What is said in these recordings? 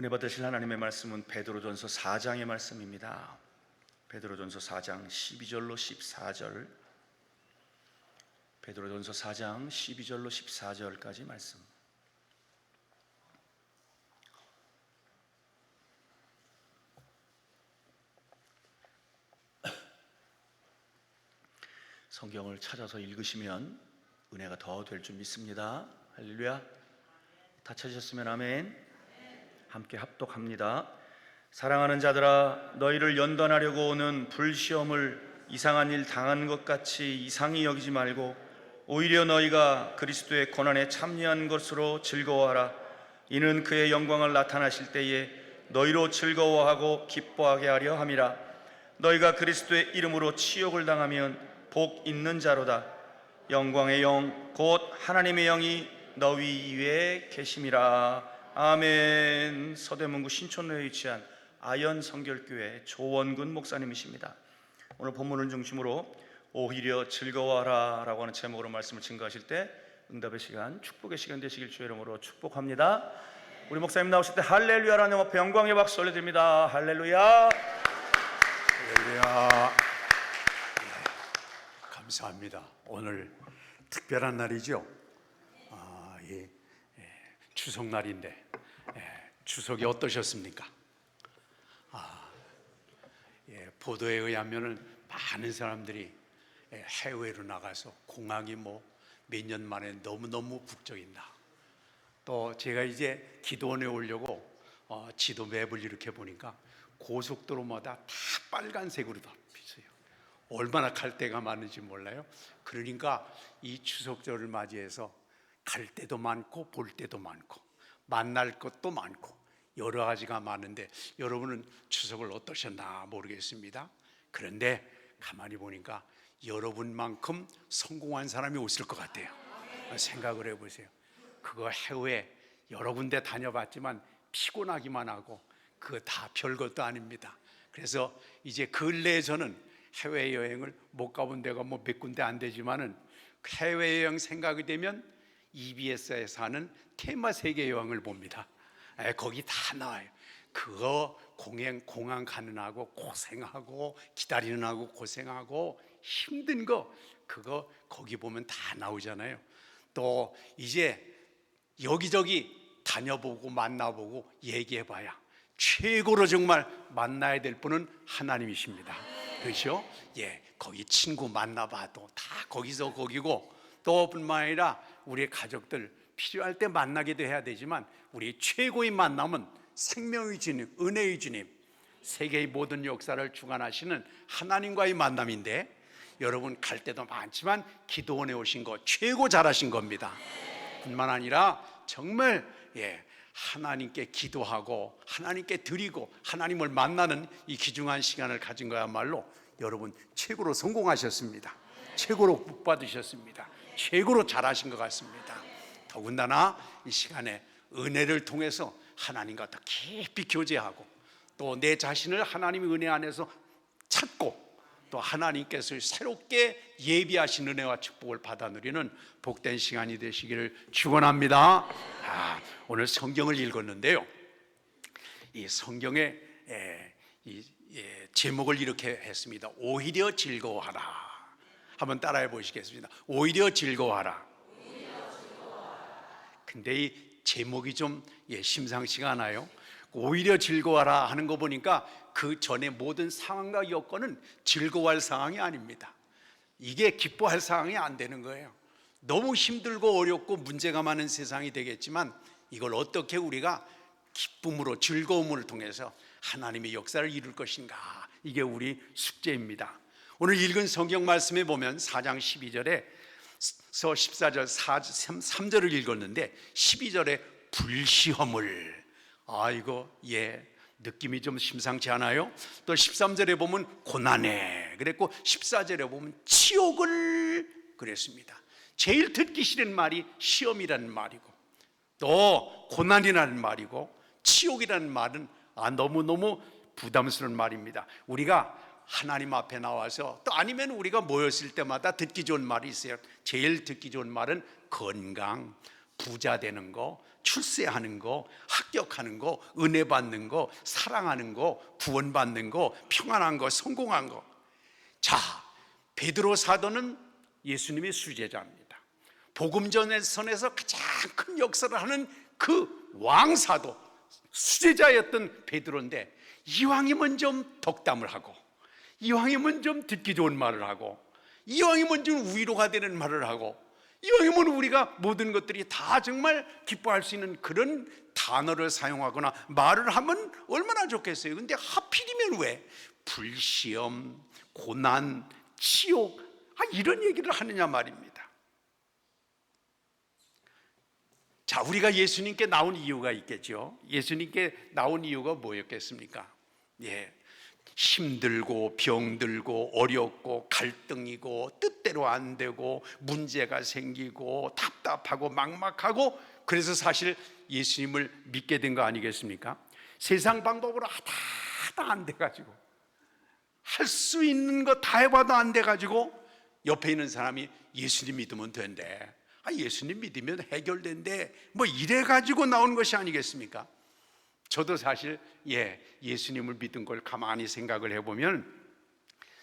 은혜 받으실 하나님의 말씀은 베드로전서 4장의 말씀입니다. 베드로전서 4장 12절로 14절, 베드로전서 4장 12절로 14절까지 말씀. 성경을 찾아서 읽으시면 은혜가 더 될 줄 믿습니다. 할렐루야. 다 찾으셨으면 아멘. 함께 합독합니다. 사랑하는 자들아, 너희를 연단하려고 오는 불시험을 이상한 일 당한 것 같이 이상히 여기지 말고 오히려 너희가 그리스도의 고난에 참여한 것으로 즐거워하라. 이는 그의 영광을 나타나실 때에 너희로 즐거워하고 기뻐하게 하려 함이라. 너희가 그리스도의 이름으로 치욕을 당하면 복 있는 자로다. 영광의 영 곧 하나님의 영이 너희 위에 계심이라. 아멘. 서대문구 신촌로에 위치한 아연 성결교회 조원근 목사님이십니다. 오늘 본문을 중심으로 오히려 즐거워하라 라고 하는 제목으로 말씀을 증거하실 때 응답의 시간, 축복의 시간 되시길 주의 이름으로 축복합니다. 우리 목사님 나오실 때 할렐루야라는 앞에 영광의 박수 올려드립니다. 할렐루야. 할렐루야. 감사합니다. 오늘 특별한 날이죠. 추석날인데 추석이 어떠셨습니까? 보도에 의하면 많은 사람들이 해외로 나가서 공항이 몇 년 만에 너무너무 북적인다. 또 제가 이제 기도원에 오려고 지도 맵을 이렇게 보니까 고속도로마다 다 빨간색으로 다 비쳐요. 얼마나 갈 데가 많은지 몰라요. 그러니까 이 추석절을 맞이해서 갈 때도 많고 볼 때도 많고 만날 것도 많고 여러 가지가 많은데 여러분은 추석을 어떠셨나 모르겠습니다. 그런데 가만히 보니까 여러분만큼 성공한 사람이 없을 것 같아요. 생각을 해보세요. 그거 해외 여러 군데 다녀봤지만 피곤하기만 하고 그거 다 별것도 아닙니다. 그래서 이제 근래에서는 해외여행을 못 가본 데가 몇 군데 안 되지만은 해외여행 생각이 되면 EBS에서 하는 테마 세계 여행을 봅니다. 거기 다 나와요. 그거 공항 가는 하고 고생하고 기다리는 하고 고생하고 힘든 거 그거 거기 보면 다 나오잖아요. 또 이제 여기저기 다녀보고 만나보고 얘기해봐야 최고로 정말 만나야 될 분은 하나님이십니다. 그렇죠? 거기 친구 만나봐도 다 거기서 거기고 또 뿐만 아니라 우리의 가족들 필요할 때 만나기도 해야 되지만 우리 최고의 만남은 생명의 주님, 은혜의 주님, 세계의 모든 역사를 주관하시는 하나님과의 만남인데 여러분 갈 때도 많지만 기도원에 오신 거 최고 잘하신 겁니다. 뿐만 아니라 정말 하나님께 기도하고 하나님께 드리고 하나님을 만나는 이 귀중한 시간을 가진 거야말로 여러분 최고로 성공하셨습니다. 최고로 복 받으셨습니다. 최고로 잘하신 것 같습니다. 더군다나 이 시간에 은혜를 통해서 하나님과 더 깊이 교제하고 또 내 자신을 하나님의 은혜 안에서 찾고 또 하나님께서 새롭게 예비하신 은혜와 축복을 받아 누리는 복된 시간이 되시기를 축원합니다. 오늘 성경을 읽었는데요. 이 성경의 제목을 이렇게 했습니다. 오히려 즐거워하라. 한번 따라해 보시겠습니다. 오히려 즐거워하라. 근데 이 제목이 좀 심상치가 않아요. 오히려 즐거워하라 하는 거 보니까 그 전에 모든 상황과 여건은 즐거워할 상황이 아닙니다. 이게 기뻐할 상황이 안 되는 거예요. 너무 힘들고 어렵고 문제가 많은 세상이 되겠지만 이걸 어떻게 우리가 기쁨으로 즐거움을 통해서 하나님의 역사를 이룰 것인가, 이게 우리 숙제입니다. 오늘 읽은 성경 말씀에 보면 4장 12절에서 14절 3절을 읽었는데 12절에 불시험을, 이거 느낌이 좀 심상치 않아요? 또 13절에 보면 고난에 그랬고 14절에 보면 치욕을 그랬습니다. 제일 듣기 싫은 말이 시험이라는 말이고 또 고난이라는 말이고 치욕이라는 말은 너무너무 부담스러운 말입니다. 우리가 하나님 앞에 나와서 또 아니면 우리가 모였을 때마다 듣기 좋은 말이 있어요. 제일 듣기 좋은 말은 건강, 부자 되는 거, 출세하는 거, 합격하는 거, 은혜 받는 거, 사랑하는 거, 구원받는 거, 평안한 거, 성공한 거. 자, 베드로 사도는 예수님의 수제자입니다. 복음전선에서 가장 큰 역사를 하는 그 왕사도, 수제자였던 베드로인데, 이왕이면 좀 덕담을 하고, 이왕이면 좀 듣기 좋은 말을 하고, 이왕이면 좀 위로가 되는 말을 하고, 이왕이면 우리가 모든 것들이 다 정말 기뻐할 수 있는 그런 단어를 사용하거나 말을 하면 얼마나 좋겠어요. 근데 하필이면 왜 불시험, 고난, 치욕, 이런 얘기를 하느냐 말입니다. 자, 우리가 예수님께 나온 이유가 있겠죠. 예수님께 나온 이유가 뭐였겠습니까? 힘들고 병들고 어렵고 갈등이고 뜻대로 안 되고 문제가 생기고 답답하고 막막하고, 그래서 사실 예수님을 믿게 된 거 아니겠습니까? 세상 방법으로 하다 안 돼가지고, 할 수 있는 거 다 해봐도 안 돼가지고 옆에 있는 사람이 예수님 믿으면 된대, 예수님 믿으면 해결된대, 뭐 이래가지고 나온 것이 아니겠습니까? 저도 사실 예수님을 믿은 걸 가만히 생각을 해보면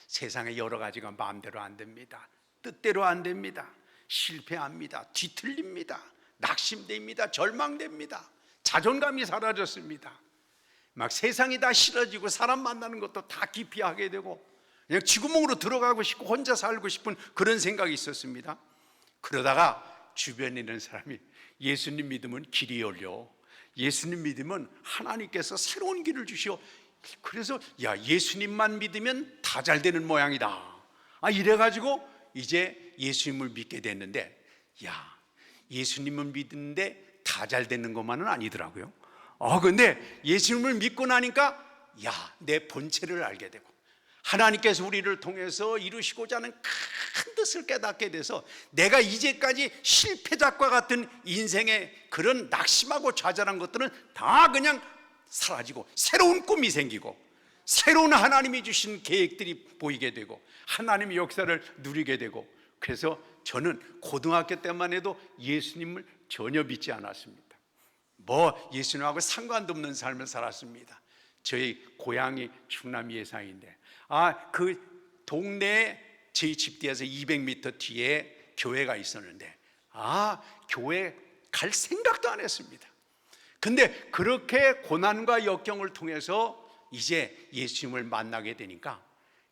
세상에 여러 가지가 마음대로 안 됩니다. 뜻대로 안 됩니다. 실패합니다. 뒤틀립니다. 낙심됩니다. 절망됩니다. 자존감이 사라졌습니다. 막 세상이 다 싫어지고 사람 만나는 것도 다 기피하게 되고 그냥 쥐구멍으로 들어가고 싶고 혼자 살고 싶은 그런 생각이 있었습니다. 그러다가 주변에 있는 사람이 예수님 믿으면 길이 열려, 예수님 믿으면 하나님께서 새로운 길을 주시오, 그래서 예수님만 믿으면 다 잘 되는 모양이다, 이래가지고 이제 예수님을 믿게 됐는데, 예수님을 믿는데 다 잘 되는 것만은 아니더라고요. 근데 예수님을 믿고 나니까 내 본체를 알게 되고, 하나님께서 우리를 통해서 이루시고자 하는 큰 뜻을 깨닫게 돼서 내가 이제까지 실패작과 같은 인생의 그런 낙심하고 좌절한 것들은 다 그냥 사라지고 새로운 꿈이 생기고 새로운 하나님이 주신 계획들이 보이게 되고 하나님의 역사를 누리게 되고, 그래서 저는 고등학교 때만 해도 예수님을 전혀 믿지 않았습니다. 예수님하고 상관도 없는 삶을 살았습니다. 저희 고향이 충남 예산인데 그 동네에 저희 집 뒤에서 200m 뒤에 교회가 있었는데 교회 갈 생각도 안 했습니다. 근데 그렇게 고난과 역경을 통해서 이제 예수님을 만나게 되니까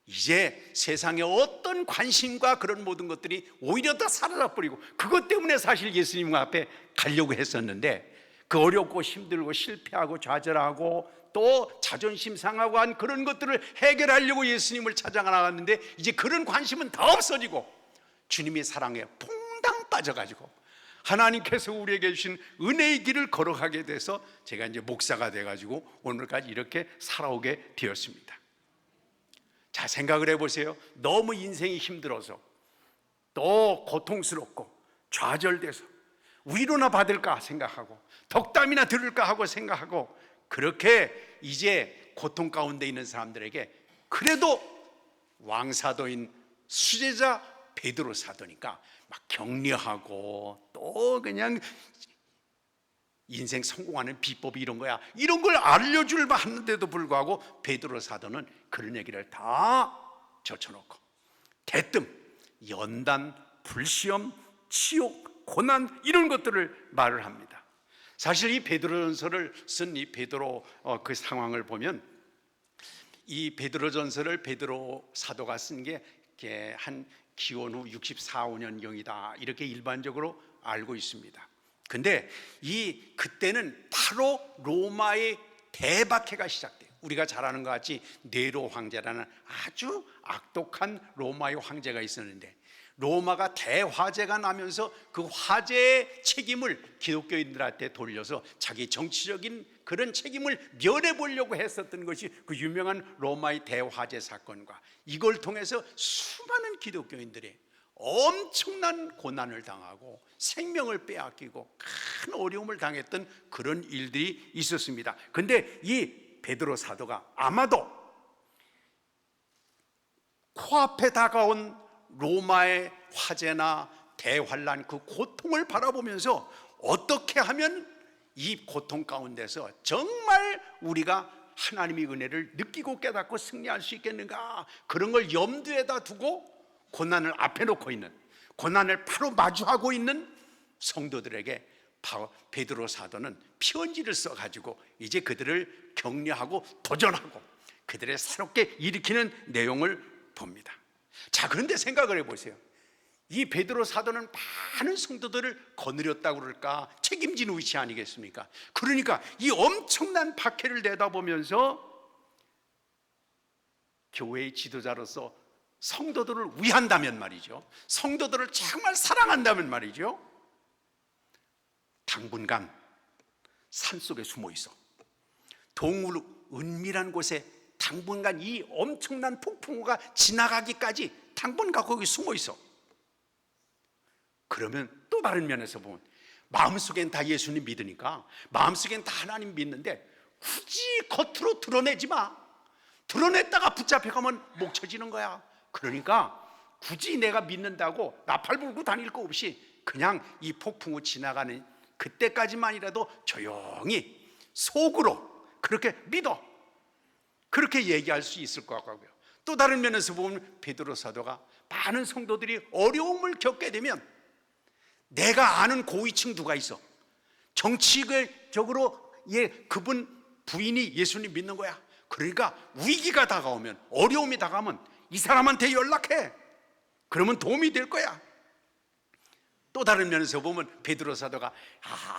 이제 세상의 어떤 관심과 그런 모든 것들이 오히려 다 사라져버리고, 그것 때문에 사실 예수님 앞에 가려고 했었는데 그 어렵고 힘들고 실패하고 좌절하고 또 자존심 상하고 한 그런 것들을 해결하려고 예수님을 찾아나갔는데 이제 그런 관심은 다 없어지고 주님의 사랑에 퐁당 빠져가지고 하나님께서 우리에게 주신 은혜의 길을 걸어가게 돼서 제가 이제 목사가 돼가지고 오늘까지 이렇게 살아오게 되었습니다. 자, 생각을 해보세요. 너무 인생이 힘들어서 또 고통스럽고 좌절돼서 위로나 받을까 생각하고 덕담이나 들을까 하고 생각하고, 그렇게 이제 고통 가운데 있는 사람들에게 그래도 왕사도인 수제자 베드로 사도니까 막 격려하고 또 그냥 인생 성공하는 비법이 이런 거야, 이런 걸 알려줄 하는데도 불구하고 베드로 사도는 그런 얘기를 다 젖혀놓고 대뜸 연단, 불시험, 치욕, 고난 이런 것들을 말을 합니다. 사실 이 베드로전서를 쓴 이 베드로 그 상황을 보면 이 베드로전서를 베드로 사도가 쓴 게 한 기원 후 64, 5년경이다 이렇게 일반적으로 알고 있습니다. 근데 그때는 바로 로마의 대박해가 시작돼요. 우리가 잘 아는 것 같이 네로 황제라는 아주 악독한 로마의 황제가 있었는데 로마가 대화재가 나면서 그 화재의 책임을 기독교인들한테 돌려서 자기 정치적인 그런 책임을 면해보려고 했었던 것이 그 유명한 로마의 대화재 사건과, 이걸 통해서 수많은 기독교인들이 엄청난 고난을 당하고 생명을 빼앗기고 큰 어려움을 당했던 그런 일들이 있었습니다. 근데 이 베드로 사도가 아마도 코앞에 다가온 로마의 화재나 대환란 그 고통을 바라보면서 어떻게 하면 이 고통 가운데서 정말 우리가 하나님의 은혜를 느끼고 깨닫고 승리할 수 있겠는가, 그런 걸 염두에다 두고 고난을 앞에 놓고 있는, 고난을 바로 마주하고 있는 성도들에게 베드로 사도는 편지를 써가지고 이제 그들을 격려하고 도전하고 그들을 새롭게 일으키는 내용을 봅니다. 자, 그런데 생각을 해보세요. 이 베드로 사도는 많은 성도들을 거느렸다고 그럴까, 책임진 위치 아니겠습니까? 그러니까 이 엄청난 박해를 내다보면서 교회의 지도자로서 성도들을 위한다면 말이죠, 성도들을 정말 사랑한다면 말이죠, 당분간 산속에 숨어 있어 동울 은밀한 곳에 당분간 이 엄청난 폭풍우가 지나가기까지 당분간 거기 숨어 있어. 그러면 또 다른 면에서 보면 마음속엔 다 예수님 믿으니까, 마음속엔 다 하나님 믿는데 굳이 겉으로 드러내지 마. 드러냈다가 붙잡혀가면 목 쳐지는 거야. 그러니까 굳이 내가 믿는다고 나팔 불고 다닐 거 없이 그냥 이 폭풍우 지나가는 그때까지만이라도 조용히 속으로 그렇게 믿어, 그렇게 얘기할 수 있을 것 같고요. 또 다른 면에서 보면 베드로 사도가 많은 성도들이 어려움을 겪게 되면, 내가 아는 고위층 누가 있어, 정치적으로 그분 부인이 예수님 믿는 거야. 그러니까 위기가 다가오면, 어려움이 다가오면 이 사람한테 연락해. 그러면 도움이 될 거야. 또 다른 면에서 보면 베드로 사도가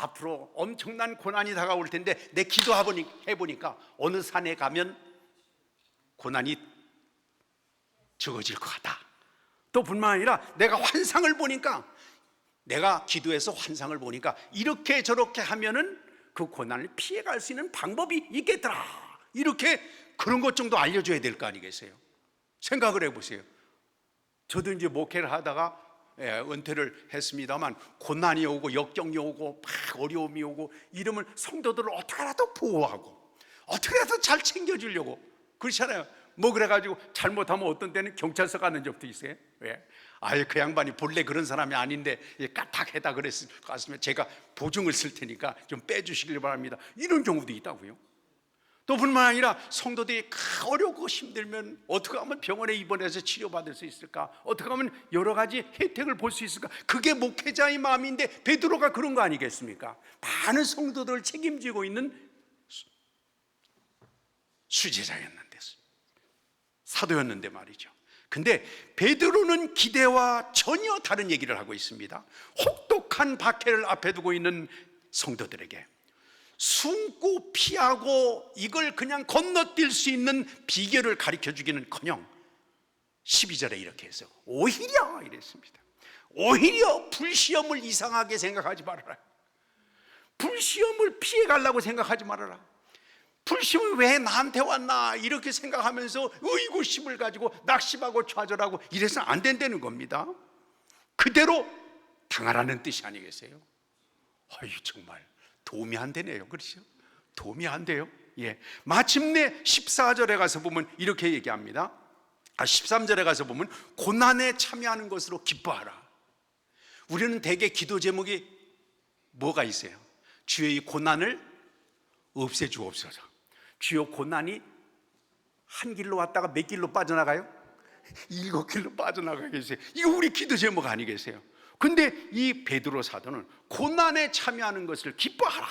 앞으로 엄청난 고난이 다가올 텐데 내 기도해보니까 어느 산에 가면 고난이 적어질 것 같다. 또 뿐만 아니라 내가 환상을 보니까, 내가 기도해서 환상을 보니까 이렇게 저렇게 하면은 그 고난을 피해갈 수 있는 방법이 있겠더라. 이렇게 그런 것 정도 알려줘야 될 거 아니겠어요? 생각을 해보세요. 저도 이제 목회를 하다가 은퇴를 했습니다만, 고난이 오고 역경이 오고 막 어려움이 오고 이러면 성도들을 어떻게라도 보호하고 어떻게라도 잘 챙겨주려고 그렇잖아요. 뭐 그래가지고 잘못하면 어떤 때는 경찰서 가는 적도 있어요. 왜? 아예 그 양반이 본래 그런 사람이 아닌데 까딱해다 그랬을 것 같으면 제가 보증을 쓸 테니까 좀 빼주시길 바랍니다. 이런 경우도 있다고요. 또 뿐만 아니라 성도들이 어렵고 힘들면 어떻게 하면 병원에 입원해서 치료받을 수 있을까, 어떻게 하면 여러 가지 혜택을 볼 수 있을까, 그게 목회자의 마음인데 베드로가 그런 거 아니겠습니까? 많은 성도들을 책임지고 있는 수제자였는데, 사도였는데 말이죠. 근데 베드로는 기대와 전혀 다른 얘기를 하고 있습니다. 혹독한 박해를 앞에 두고 있는 성도들에게 숨고 피하고 이걸 그냥 건너뛸 수 있는 비결을 가르쳐 주기는커녕 12절에 이렇게 해서 오히려 이랬습니다. 오히려 불시험을 이상하게 생각하지 말아라. 불시험을 피해가려고 생각하지 말아라. 불시험이 왜 나한테 왔나 이렇게 생각하면서 의구심을 가지고 낙심하고 좌절하고 이래서는 안 된다는 겁니다. 그대로 당하라는 뜻이 아니겠어요? 아유, 정말 도움이 안 되네요. 그렇죠? 도움이 안 돼요. 예. 마침내 14절에 가서 보면 이렇게 얘기합니다. 13절에 가서 보면 고난에 참여하는 것으로 기뻐하라. 우리는 대개 기도 제목이 뭐가 있어요? 주여 이 고난을 없애주옵소서. 주여 고난이 한 길로 왔다가 몇 길로 빠져나가요? 7길로 빠져나가겠어요. 이거 우리 기도 제목 아니겠어요? 근데 이 베드로 사도는 고난에 참여하는 것을 기뻐하라.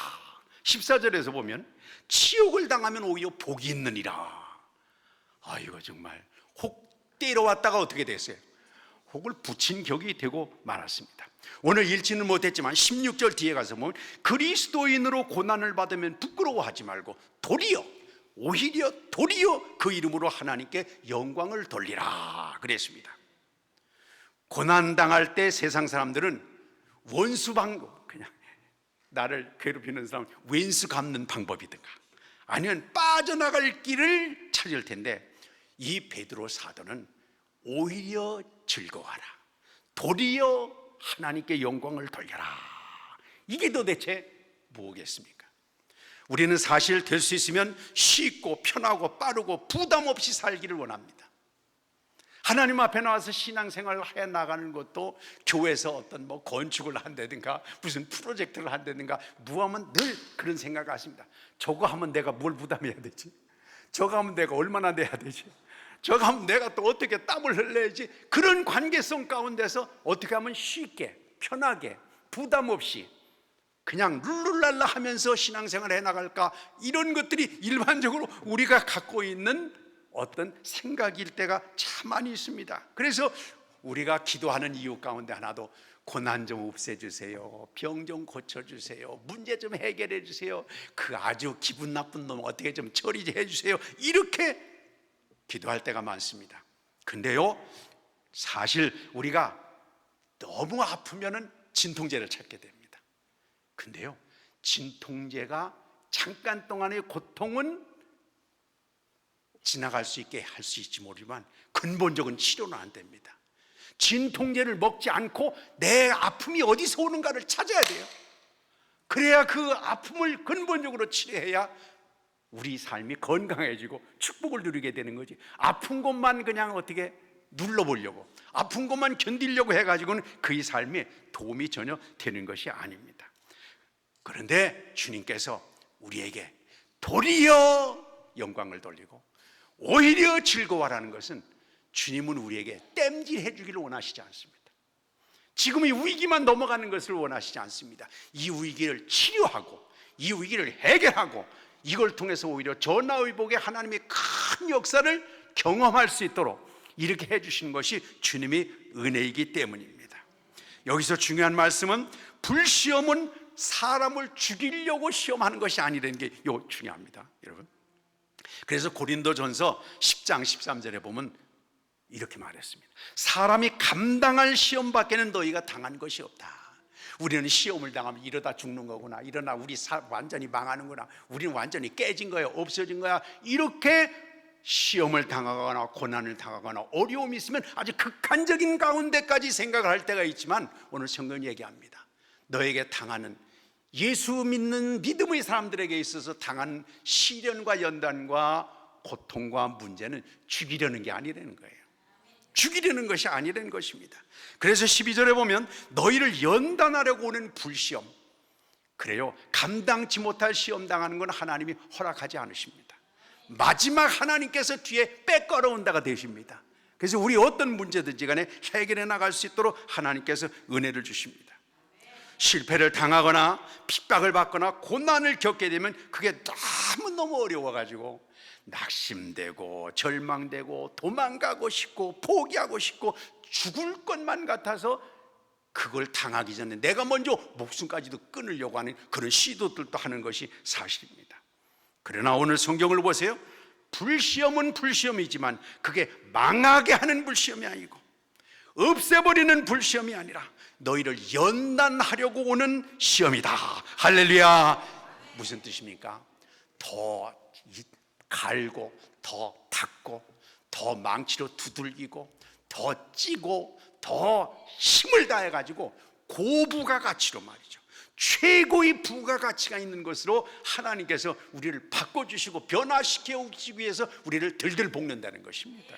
14절에서 보면 치욕을 당하면 오히려 복이 있느니라. 이거 정말 혹 때려왔다가 어떻게 됐어요? 혹을 붙인 격이 되고 말았습니다. 오늘 읽지는 못했지만 16절 뒤에 가서 보면 그리스도인으로 고난을 받으면 부끄러워하지 말고 오히려 도리어 그 이름으로 하나님께 영광을 돌리라 그랬습니다. 고난당할 때 세상 사람들은 원수 방법, 그냥 나를 괴롭히는 사람 왼수 갚는 방법이든가 아니면 빠져나갈 길을 찾을 텐데, 이 베드로 사도는 오히려 즐거워하라, 도리어 하나님께 영광을 돌려라. 이게 도대체 뭐겠습니까? 우리는 사실 될 수 있으면 쉽고 편하고 빠르고 부담 없이 살기를 원합니다. 하나님 앞에 나와서 신앙생활을 해 나가는 것도 교회에서 어떤 뭐 건축을 한다든가 무슨 프로젝트를 한다든가 무하면 늘 그런 생각을 하십니다. 저거 하면 내가 뭘 부담해야 되지? 저거 하면 내가 얼마나 내야 되지? 저거 하면 내가 또 어떻게 땀을 흘려야지? 그런 관계성 가운데서 어떻게 하면 쉽게 편하게 부담 없이 그냥 룰루랄라 하면서 신앙생활 해나갈까? 이런 것들이 일반적으로 우리가 갖고 있는 어떤 생각일 때가 참 많이 있습니다. 그래서 우리가 기도하는 이유 가운데 하나도 고난 좀 없애주세요, 병 좀 고쳐주세요, 문제 좀 해결해 주세요, 그 아주 기분 나쁜 놈 어떻게 좀 처리해 주세요, 이렇게 기도할 때가 많습니다. 근데요, 사실 우리가 너무 아프면은 진통제를 찾게 됩니다. 근데요, 진통제가 잠깐 동안의 고통은 지나갈 수 있게 할 수 있지 모르지만 근본적인 치료는 안 됩니다. 진통제를 먹지 않고 내 아픔이 어디서 오는가를 찾아야 돼요. 그래야 그 아픔을 근본적으로 치료해야 우리 삶이 건강해지고 축복을 누리게 되는 거지. 아픈 것만 그냥 어떻게 눌러보려고, 아픈 것만 견디려고 해가지고는 그의 삶에 도움이 전혀 되는 것이 아닙니다. 그런데 주님께서 우리에게 도리어 영광을 돌리고 오히려 즐거워하라는 것은 주님은 우리에게 땜질해 주기를 원하시지 않습니다. 지금 이 위기만 넘어가는 것을 원하시지 않습니다. 이 위기를 치료하고 이 위기를 해결하고 이걸 통해서 오히려 전화위복의 하나님의 큰 역사를 경험할 수 있도록 이렇게 해주시는 것이 주님의 은혜이기 때문입니다. 여기서 중요한 말씀은 불시험은 사람을 죽이려고 시험하는 것이 아니라는 게 중요합니다, 여러분. 그래서 고린도전서 10장 13절에 보면 이렇게 말했습니다. 사람이 감당할 시험 밖에는 너희가 당한 것이 없다. 우리는 시험을 당하면 이러다 죽는 거구나, 이러나 우리 완전히 망하는구나, 우리는 완전히 깨진 거야, 없어진 거야, 이렇게 시험을 당하거나 고난을 당하거나 어려움이 있으면 아주 극한적인 가운데까지 생각을 할 때가 있지만 오늘 성경이 얘기합니다. 너에게 당하는, 예수 믿는 믿음의 사람들에게 있어서 당한 시련과 연단과 고통과 문제는 죽이려는 게 아니라는 거예요. 죽이려는 것이 아니라는 것입니다. 그래서 12절에 보면 너희를 연단하려고 오는 불시험, 그래요, 감당치 못할 시험 당하는 건 하나님이 허락하지 않으십니다. 마지막 하나님께서 뒤에 빼끌어온다가 되십니다. 그래서 우리 어떤 문제든지 간에 해결해 나갈 수 있도록 하나님께서 은혜를 주십니다. 실패를 당하거나 핍박을 받거나 고난을 겪게 되면 그게 너무너무 어려워가지고 낙심되고 절망되고 도망가고 싶고 포기하고 싶고 죽을 것만 같아서 그걸 당하기 전에 내가 먼저 목숨까지도 끊으려고 하는 그런 시도들도 하는 것이 사실입니다. 그러나 오늘 성경을 보세요. 불시험은 불시험이지만 그게 망하게 하는 불시험이 아니고 없애버리는 불시험이 아니라 너희를 연단하려고 오는 시험이다. 할렐루야. 무슨 뜻입니까? 더 갈고 더 닦고 더 망치로 두들기고 더 찌고 더 힘을 다해가지고 고부가가치로 말이죠, 최고의 부가가치가 있는 것으로 하나님께서 우리를 바꿔주시고 변화시키기 위해서 우리를 들들 볶는다는 것입니다.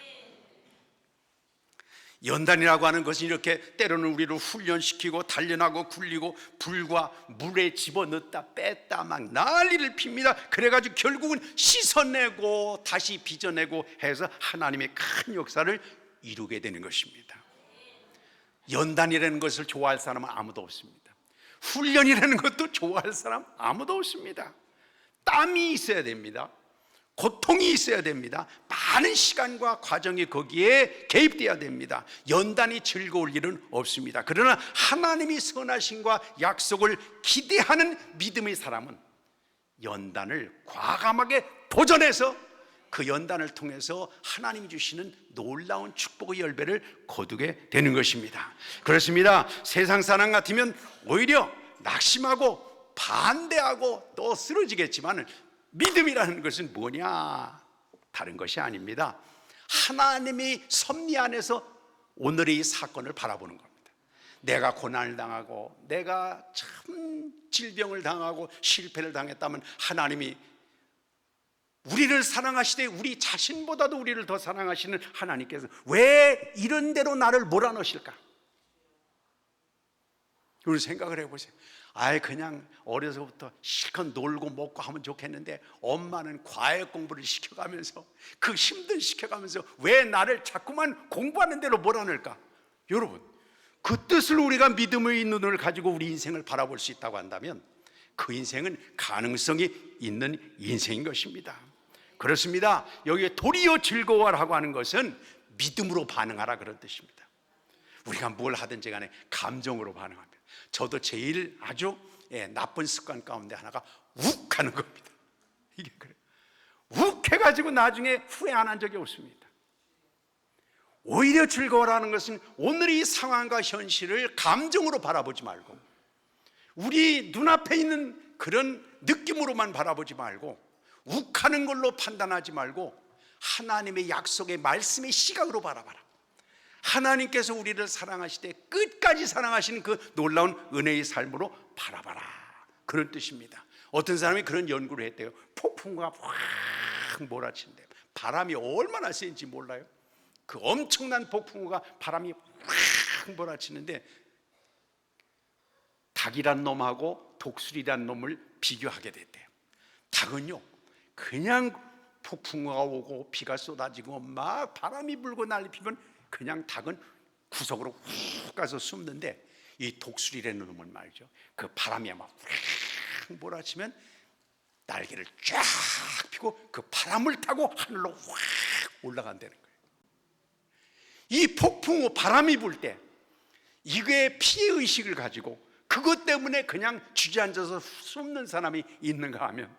연단이라고 하는 것은 이렇게 때로는 우리를 훈련시키고 단련하고 굴리고 불과 물에 집어넣다 뺐다 막 난리를 핍니다. 그래가지고 결국은 씻어내고 다시 빚어내고 해서 하나님의 큰 역사를 이루게 되는 것입니다. 연단이라는 것을 좋아할 사람은 아무도 없습니다. 훈련이라는 것도 좋아할 사람 아무도 없습니다. 땀이 있어야 됩니다. 고통이 있어야 됩니다. 많은 시간과 과정이 거기에 개입되어야 됩니다. 연단이 즐거울 일은 없습니다. 그러나 하나님이 선하심과 약속을 기대하는 믿음의 사람은 연단을 과감하게 도전해서 그 연단을 통해서 하나님이 주시는 놀라운 축복의 열매를 거두게 되는 것입니다. 그렇습니다. 세상 사람 같으면 오히려 낙심하고 반대하고 또 쓰러지겠지만 믿음이라는 것은 뭐냐? 다른 것이 아닙니다. 하나님이 섭리 안에서 오늘의 이 사건을 바라보는 겁니다. 내가 고난을 당하고 내가 참 질병을 당하고 실패를 당했다면 하나님이 우리를 사랑하시되 우리 자신보다도 우리를 더 사랑하시는 하나님께서 왜 이런 대로 나를 몰아넣으실까? 우리 생각을 해보세요. 아예 그냥 어려서부터 실컷 놀고 먹고 하면 좋겠는데 엄마는 과외 공부를 시켜가면서 그 힘든 시켜가면서 왜 나를 자꾸만 공부하는 대로 몰아넣을까? 여러분, 그 뜻을 우리가 믿음의 눈을 가지고 우리 인생을 바라볼 수 있다고 한다면 그 인생은 가능성이 있는 인생인 것입니다. 그렇습니다. 여기에 도리어 즐거워라고 하는 것은 믿음으로 반응하라 그런 뜻입니다. 우리가 뭘 하든지 간에 감정으로 반응합니다. 저도 제일 아주 나쁜 습관 가운데 하나가 욱하는 겁니다. 이게 그래요. 욱해가지고 나중에 후회 안 한 적이 없습니다. 오히려 즐거워라는 것은 오늘의 상황과 현실을 감정으로 바라보지 말고 우리 눈앞에 있는 그런 느낌으로만 바라보지 말고 욱하는 걸로 판단하지 말고 하나님의 약속의 말씀의 시각으로 바라봐라. 하나님께서 우리를 사랑하시되 끝까지 사랑하시는 그 놀라운 은혜의 삶으로 바라봐라, 그런 뜻입니다. 어떤 사람이 그런 연구를 했대요. 폭풍우가 확 몰아친대요. 바람이 얼마나 센지 몰라요? 그 엄청난 폭풍우가 바람이 확 몰아치는데 닭이란 놈하고 독수리란 놈을 비교하게 됐대요. 닭은요 그냥 폭풍우가 오고 비가 쏟아지고 막 바람이 불고 난리 피면 그냥 닭은 구석으로 훅 가서 숨는데 이 독수리라는 놈은 말이죠, 그 바람이 막 훅 몰아치면 날개를 쫙 펴고 그 바람을 타고 하늘로 확 올라간다는 거예요. 이 폭풍우 바람이 불 때 이게 피해의식을 가지고 그것 때문에 그냥 주저앉아서 숨는 사람이 있는가 하면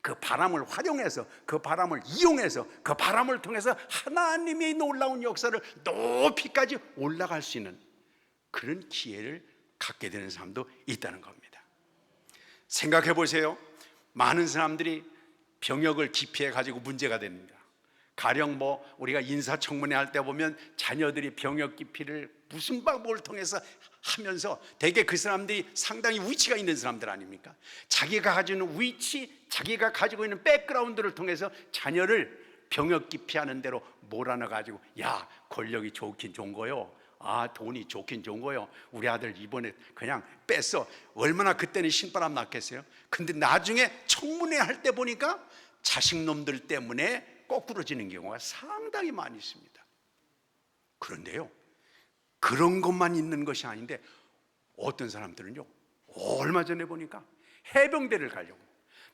그 바람을 활용해서 그 바람을 이용해서 그 바람을 통해서 하나님의 놀라운 역사를 높이까지 올라갈 수 있는 그런 기회를 갖게 되는 사람도 있다는 겁니다. 생각해 보세요. 많은 사람들이 병역을 기피해 가지고 문제가 됩니다. 가령 우리가 인사청문회 할 때 보면 자녀들이 병역 기피를 무슨 방법을 통해서 하면서 대개 그 사람들이 상당히 위치가 있는 사람들 아닙니까? 자기가 가지고 있는 위치, 자기가 가지고 있는 백그라운드를 통해서 자녀를 병역 기피하는 대로 몰아넣어 가지고 야, 권력이 좋긴 좋은 거요, 돈이 좋긴 좋은 거요, 우리 아들 이번에 그냥 뺐어. 얼마나 그때는 신바람 났겠어요? 근데 나중에 청문회 할 때 보니까 자식놈들 때문에 거꾸러지는 경우가 상당히 많이 있습니다. 그런데요, 그런 것만 있는 것이 아닌데 어떤 사람들은요, 얼마 전에 보니까 해병대를 가려고,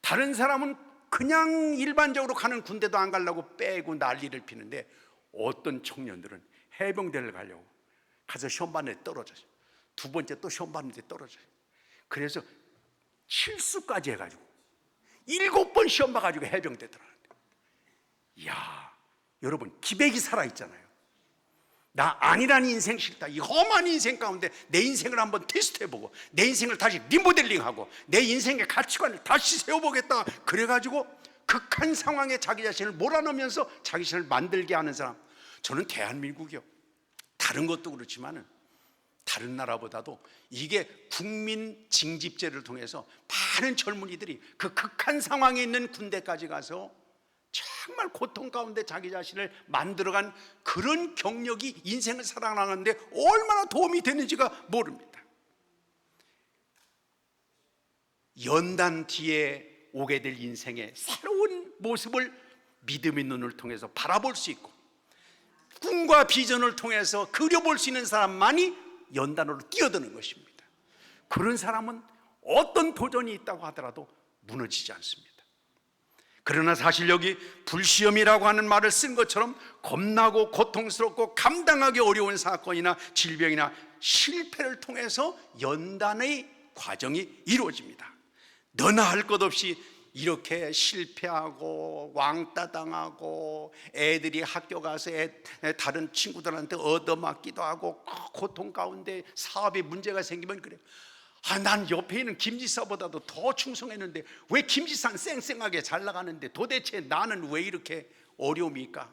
다른 사람은 그냥 일반적으로 가는 군대도 안 가려고 빼고 난리를 피는데 어떤 청년들은 해병대를 가려고 가서 시험 봤는데 떨어져요. 두 번째 또 시험 봤는데 떨어져요. 그래서 실수까지 해가지고 7번 시험 봐가지고 해병대 들어가는데, 이야, 여러분 기백이 살아있잖아요. 나 아니란 인생 싫다, 이 험한 인생 가운데 내 인생을 한번 테스트해보고 내 인생을 다시 리모델링하고 내 인생의 가치관을 다시 세워보겠다 그래가지고 극한 상황에 자기 자신을 몰아넣으면서 자기 자신을 만들게 하는 사람, 저는 대한민국이요, 다른 것도 그렇지만은 다른 나라보다도 이게 국민 징집제를 통해서 많은 젊은이들이 그 극한 상황에 있는 군대까지 가서 정말 고통 가운데 자기 자신을 만들어간 그런 경력이 인생을 살아가는데 얼마나 도움이 되는지가 모릅니다. 연단 뒤에 오게 될 인생의 새로운 모습을 믿음의 눈을 통해서 바라볼 수 있고 꿈과 비전을 통해서 그려볼 수 있는 사람만이 연단으로 뛰어드는 것입니다. 그런 사람은 어떤 도전이 있다고 하더라도 무너지지 않습니다. 그러나 사실 여기 불시험이라고 하는 말을 쓴 것처럼 겁나고 고통스럽고 감당하기 어려운 사건이나 질병이나 실패를 통해서 연단의 과정이 이루어집니다. 너나 할 것 없이 이렇게 실패하고 왕따 당하고 애들이 학교 가서 다른 친구들한테 얻어맞기도 하고 고통 가운데 사업에 문제가 생기면 그래요. 난 옆에 있는 김지사보다도 더 충성했는데 왜 김지사는 쌩쌩하게 잘 나가는데 도대체 나는 왜 이렇게 어려움일까?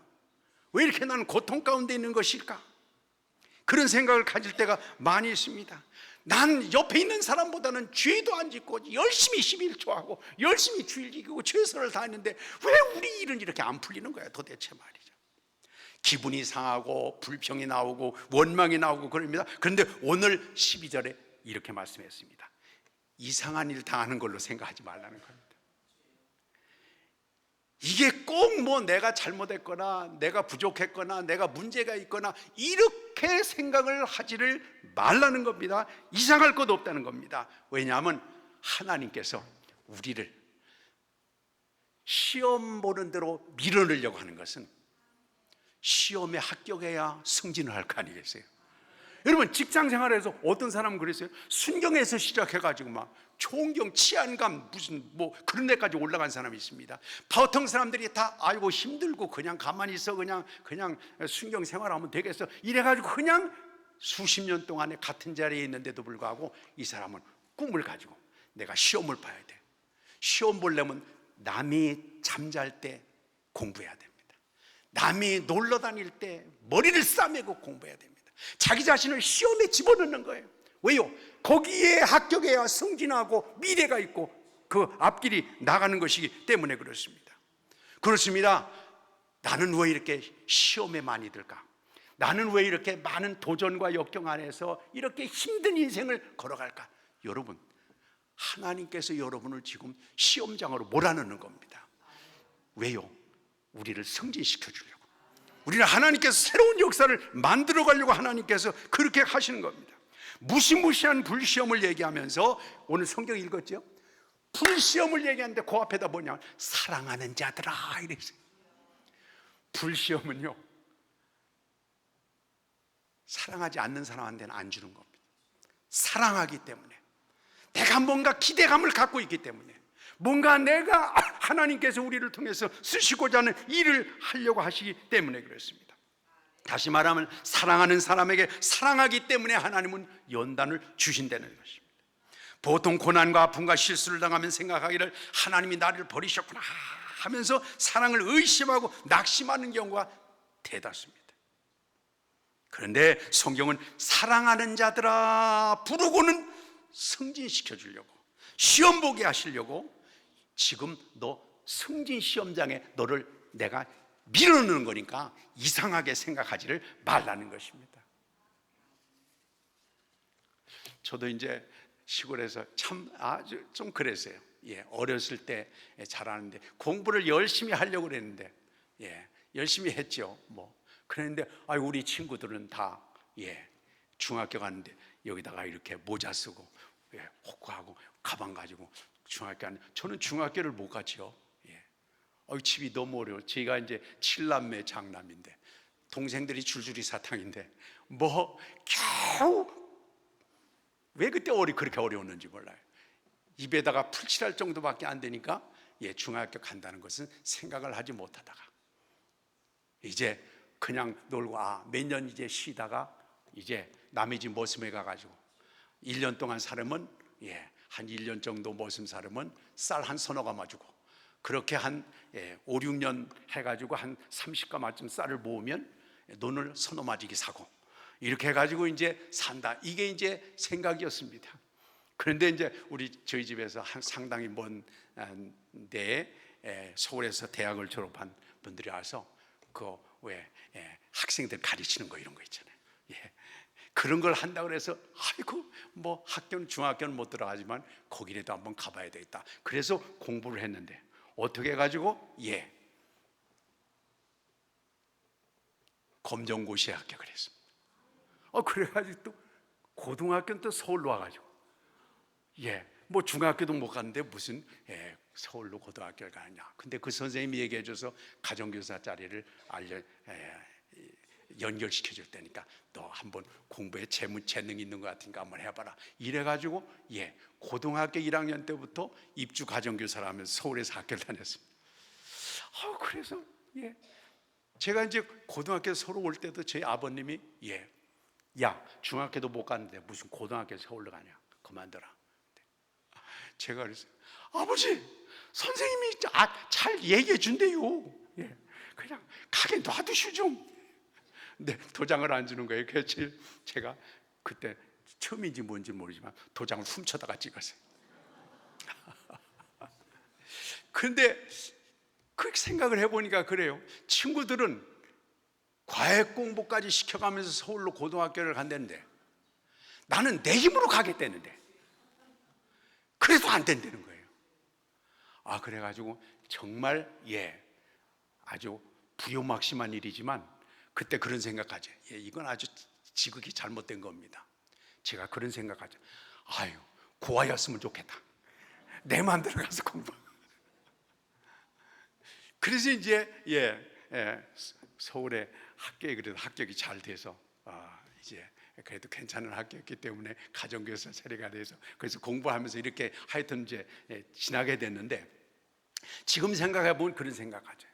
왜 이렇게 나는 고통 가운데 있는 것일까? 그런 생각을 가질 때가 많이 있습니다. 난 옆에 있는 사람보다는 죄도 안 짓고 열심히 11조하고 열심히 주일 지키고 최선을 다했는데 왜 우리 일은 이렇게 안 풀리는 거야 도대체 말이죠. 기분이 상하고 불평이 나오고 원망이 나오고 그럽니다. 그런데 오늘 12절에 이렇게 말씀했습니다. 이상한 일 당하는 걸로 생각하지 말라는 겁니다. 이게 꼭 뭐 내가 잘못했거나 내가 부족했거나 내가 문제가 있거나 이렇게 생각을 하지를 말라는 겁니다. 이상할 것 없다는 겁니다. 왜냐하면 하나님께서 우리를 시험 보는 대로 밀어넣으려고 하는 것은 시험에 합격해야 승진을 할 거 아니겠어요? 여러분 직장 생활에서 어떤 사람은 그랬어요. 순경에서 시작해가지고 막 총경, 치안감 무슨 뭐 그런 데까지 올라간 사람이 있습니다. 보통 사람들이 다 아이고 힘들고 그냥 가만히 있어 그냥 순경 생활하면 되겠어 이래가지고 그냥 수십 년 동안에 같은 자리에 있는데도 불구하고 이 사람은 꿈을 가지고 내가 시험을 봐야 돼. 시험 보려면 남이 잠잘 때 공부해야 됩니다. 남이 놀러 다닐 때 머리를 싸매고 공부해야 됩니다. 자기 자신을 시험에 집어넣는 거예요. 왜요? 거기에 합격해야 승진하고 미래가 있고 그 앞길이 나가는 것이기 때문에 그렇습니다. 그렇습니다. 나는 왜 이렇게 시험에 많이 들까? 나는 왜 이렇게 많은 도전과 역경 안에서 이렇게 힘든 인생을 걸어갈까? 여러분, 하나님께서 여러분을 지금 시험장으로 몰아넣는 겁니다. 왜요? 우리를 승진시켜 주려고. 우리는 하나님께서 새로운 역사를 만들어 가려고 하나님께서 그렇게 하시는 겁니다. 무시무시한 불시험을 얘기하면서 오늘 성경 읽었죠? 불시험을 얘기하는데 그 앞에다 뭐냐? 사랑하는 자들아 이랬어요. 불시험은요 사랑하지 않는 사람한테는 안 주는 겁니다. 사랑하기 때문에 내가 뭔가 기대감을 갖고 있기 때문에 뭔가 내가 하나님께서 우리를 통해서 쓰시고자 하는 일을 하려고 하시기 때문에 그렇습니다. 다시 말하면 사랑하는 사람에게 사랑하기 때문에 하나님은 연단을 주신다는 것입니다. 보통 고난과 아픔과 실수를 당하면 생각하기를 하나님이 나를 버리셨구나 하면서 사랑을 의심하고 낙심하는 경우가 대다수입니다. 그런데 성경은 사랑하는 자들아 부르고는 승진시켜 주려고 시험 보게 하시려고 지금 너 승진 시험장에 너를 내가 밀어넣는 거니까 이상하게 생각하지를 말라는 것입니다. 저도 이제 시골에서 참 아주 좀 그랬어요. 어렸을 때 잘하는데 공부를 열심히 하려고 그랬는데 열심히 했죠. 그랬는데 우리 친구들은 다 중학교 갔는데 여기다가 이렇게 모자 쓰고 호구하고 가방 가지고 중학교 갔는데 저는 중학교를 못 갔죠. 집이 너무 어려워. 제가 이제 7남매 장남인데 동생들이 줄줄이 사탕인데 겨우 왜 그때 그렇게 어려웠는지 몰라요. 입에다가 풀칠할 정도밖에 안 되니까 중학교 간다는 것은 생각을 하지 못하다가 이제 그냥 놀고 몇 년 이제 쉬다가 이제 남의 집 머슴에 가가지고 1년 동안 살으면 한 1년 정도 머슴 살으면 쌀 한 서너 가마 주고 그렇게 한 5, 6년 해가지고 한 30가마쯤 쌀을 모으면 논을 서너 마지기 사고 이렇게 해가지고 이제 산다. 이게 이제 생각이었습니다. 그런데 이제 저희 집에서 한 상당히 먼 데에 서울에서 대학을 졸업한 분들이 와서 학생들 가르치는 거 이런 거 있잖아요. 그런 걸 한다고 해서 학교는 중학교는 못 들어가지만 거기라도 한번 가봐야 되겠다. 그래서 공부를 했는데 어떻게 해가지고 검정고시에 합격을 했습니다. 그래가지고 또 고등학교는 또 서울로 와가지고 중학교도 못 갔는데 무슨 서울로 고등학교를 가느냐. 근데 그 선생님이 얘기해줘서 가정교사 자리를 연결시켜줄 테니까 너 한번 공부에 재능 있는 것 같으니까 한번 해봐라. 이래가지고 고등학교 1학년 때부터 입주 가정교사를 하면서 서울에서 학교를 다녔습니다. 그래서 제가 이제 고등학교 서울 올 때도 저희 아버님이 야 중학교도 못 갔는데 무슨 고등학교 서울로 가냐 그만둬라. 제가 그랬어요. 아버지 선생님이 잘 얘기해 준대요. 그냥 가게 놔두시오 좀. 근데 도장을 안 주는 거예요. 그래서 제가 그때 처음인지 뭔지 모르지만 도장을 훔쳐다가 찍었어요. 그런데 그 생각을 해보니까 그래요. 친구들은 과외 공부까지 시켜가면서 서울로 고등학교를 간다는데 나는 내 힘으로 가겠다는데 그래도 안 된다는 거예요. 그래가지고 정말 아주 부요막심한 일이지만 그때 그런 생각하죠. 이건 아주 지극히 잘못된 겁니다. 제가 그런 생각하죠. 고아였으면 좋겠다. 내 마음대로 가서 공부. 그래서 이제 서울에 학교에 그래도 합격이 잘 돼서 이제 그래도 괜찮은 학교였기 때문에 가정교사 세례가 돼서 그래서 공부하면서 이렇게 하여튼 이제 지나게 됐는데 지금 생각해 보면 그런 생각하죠.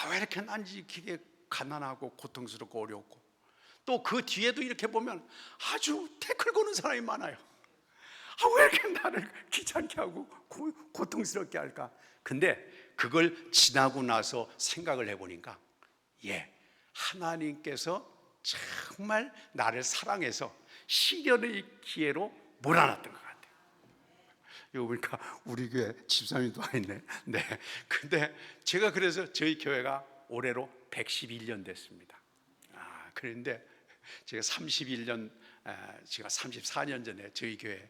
왜 이렇게 난 이렇게 가난하고 고통스럽고 어렵고 또 그 뒤에도 이렇게 보면 아주 태클 거는 사람이 많아요. 왜 이렇게 나를 귀찮게 하고 고통스럽게 할까? 근데 그걸 지나고 나서 생각을 해보니까 하나님께서 정말 나를 사랑해서 시련의 기회로 몰아놨던 것 같아요. 이거 보니까 우리 교회 집사님도 와 있네. 근데 제가 그래서 저희 교회가 올해로 111년 됐습니다. 그런데 제가 31년, 제가 34년 전에 저희 교회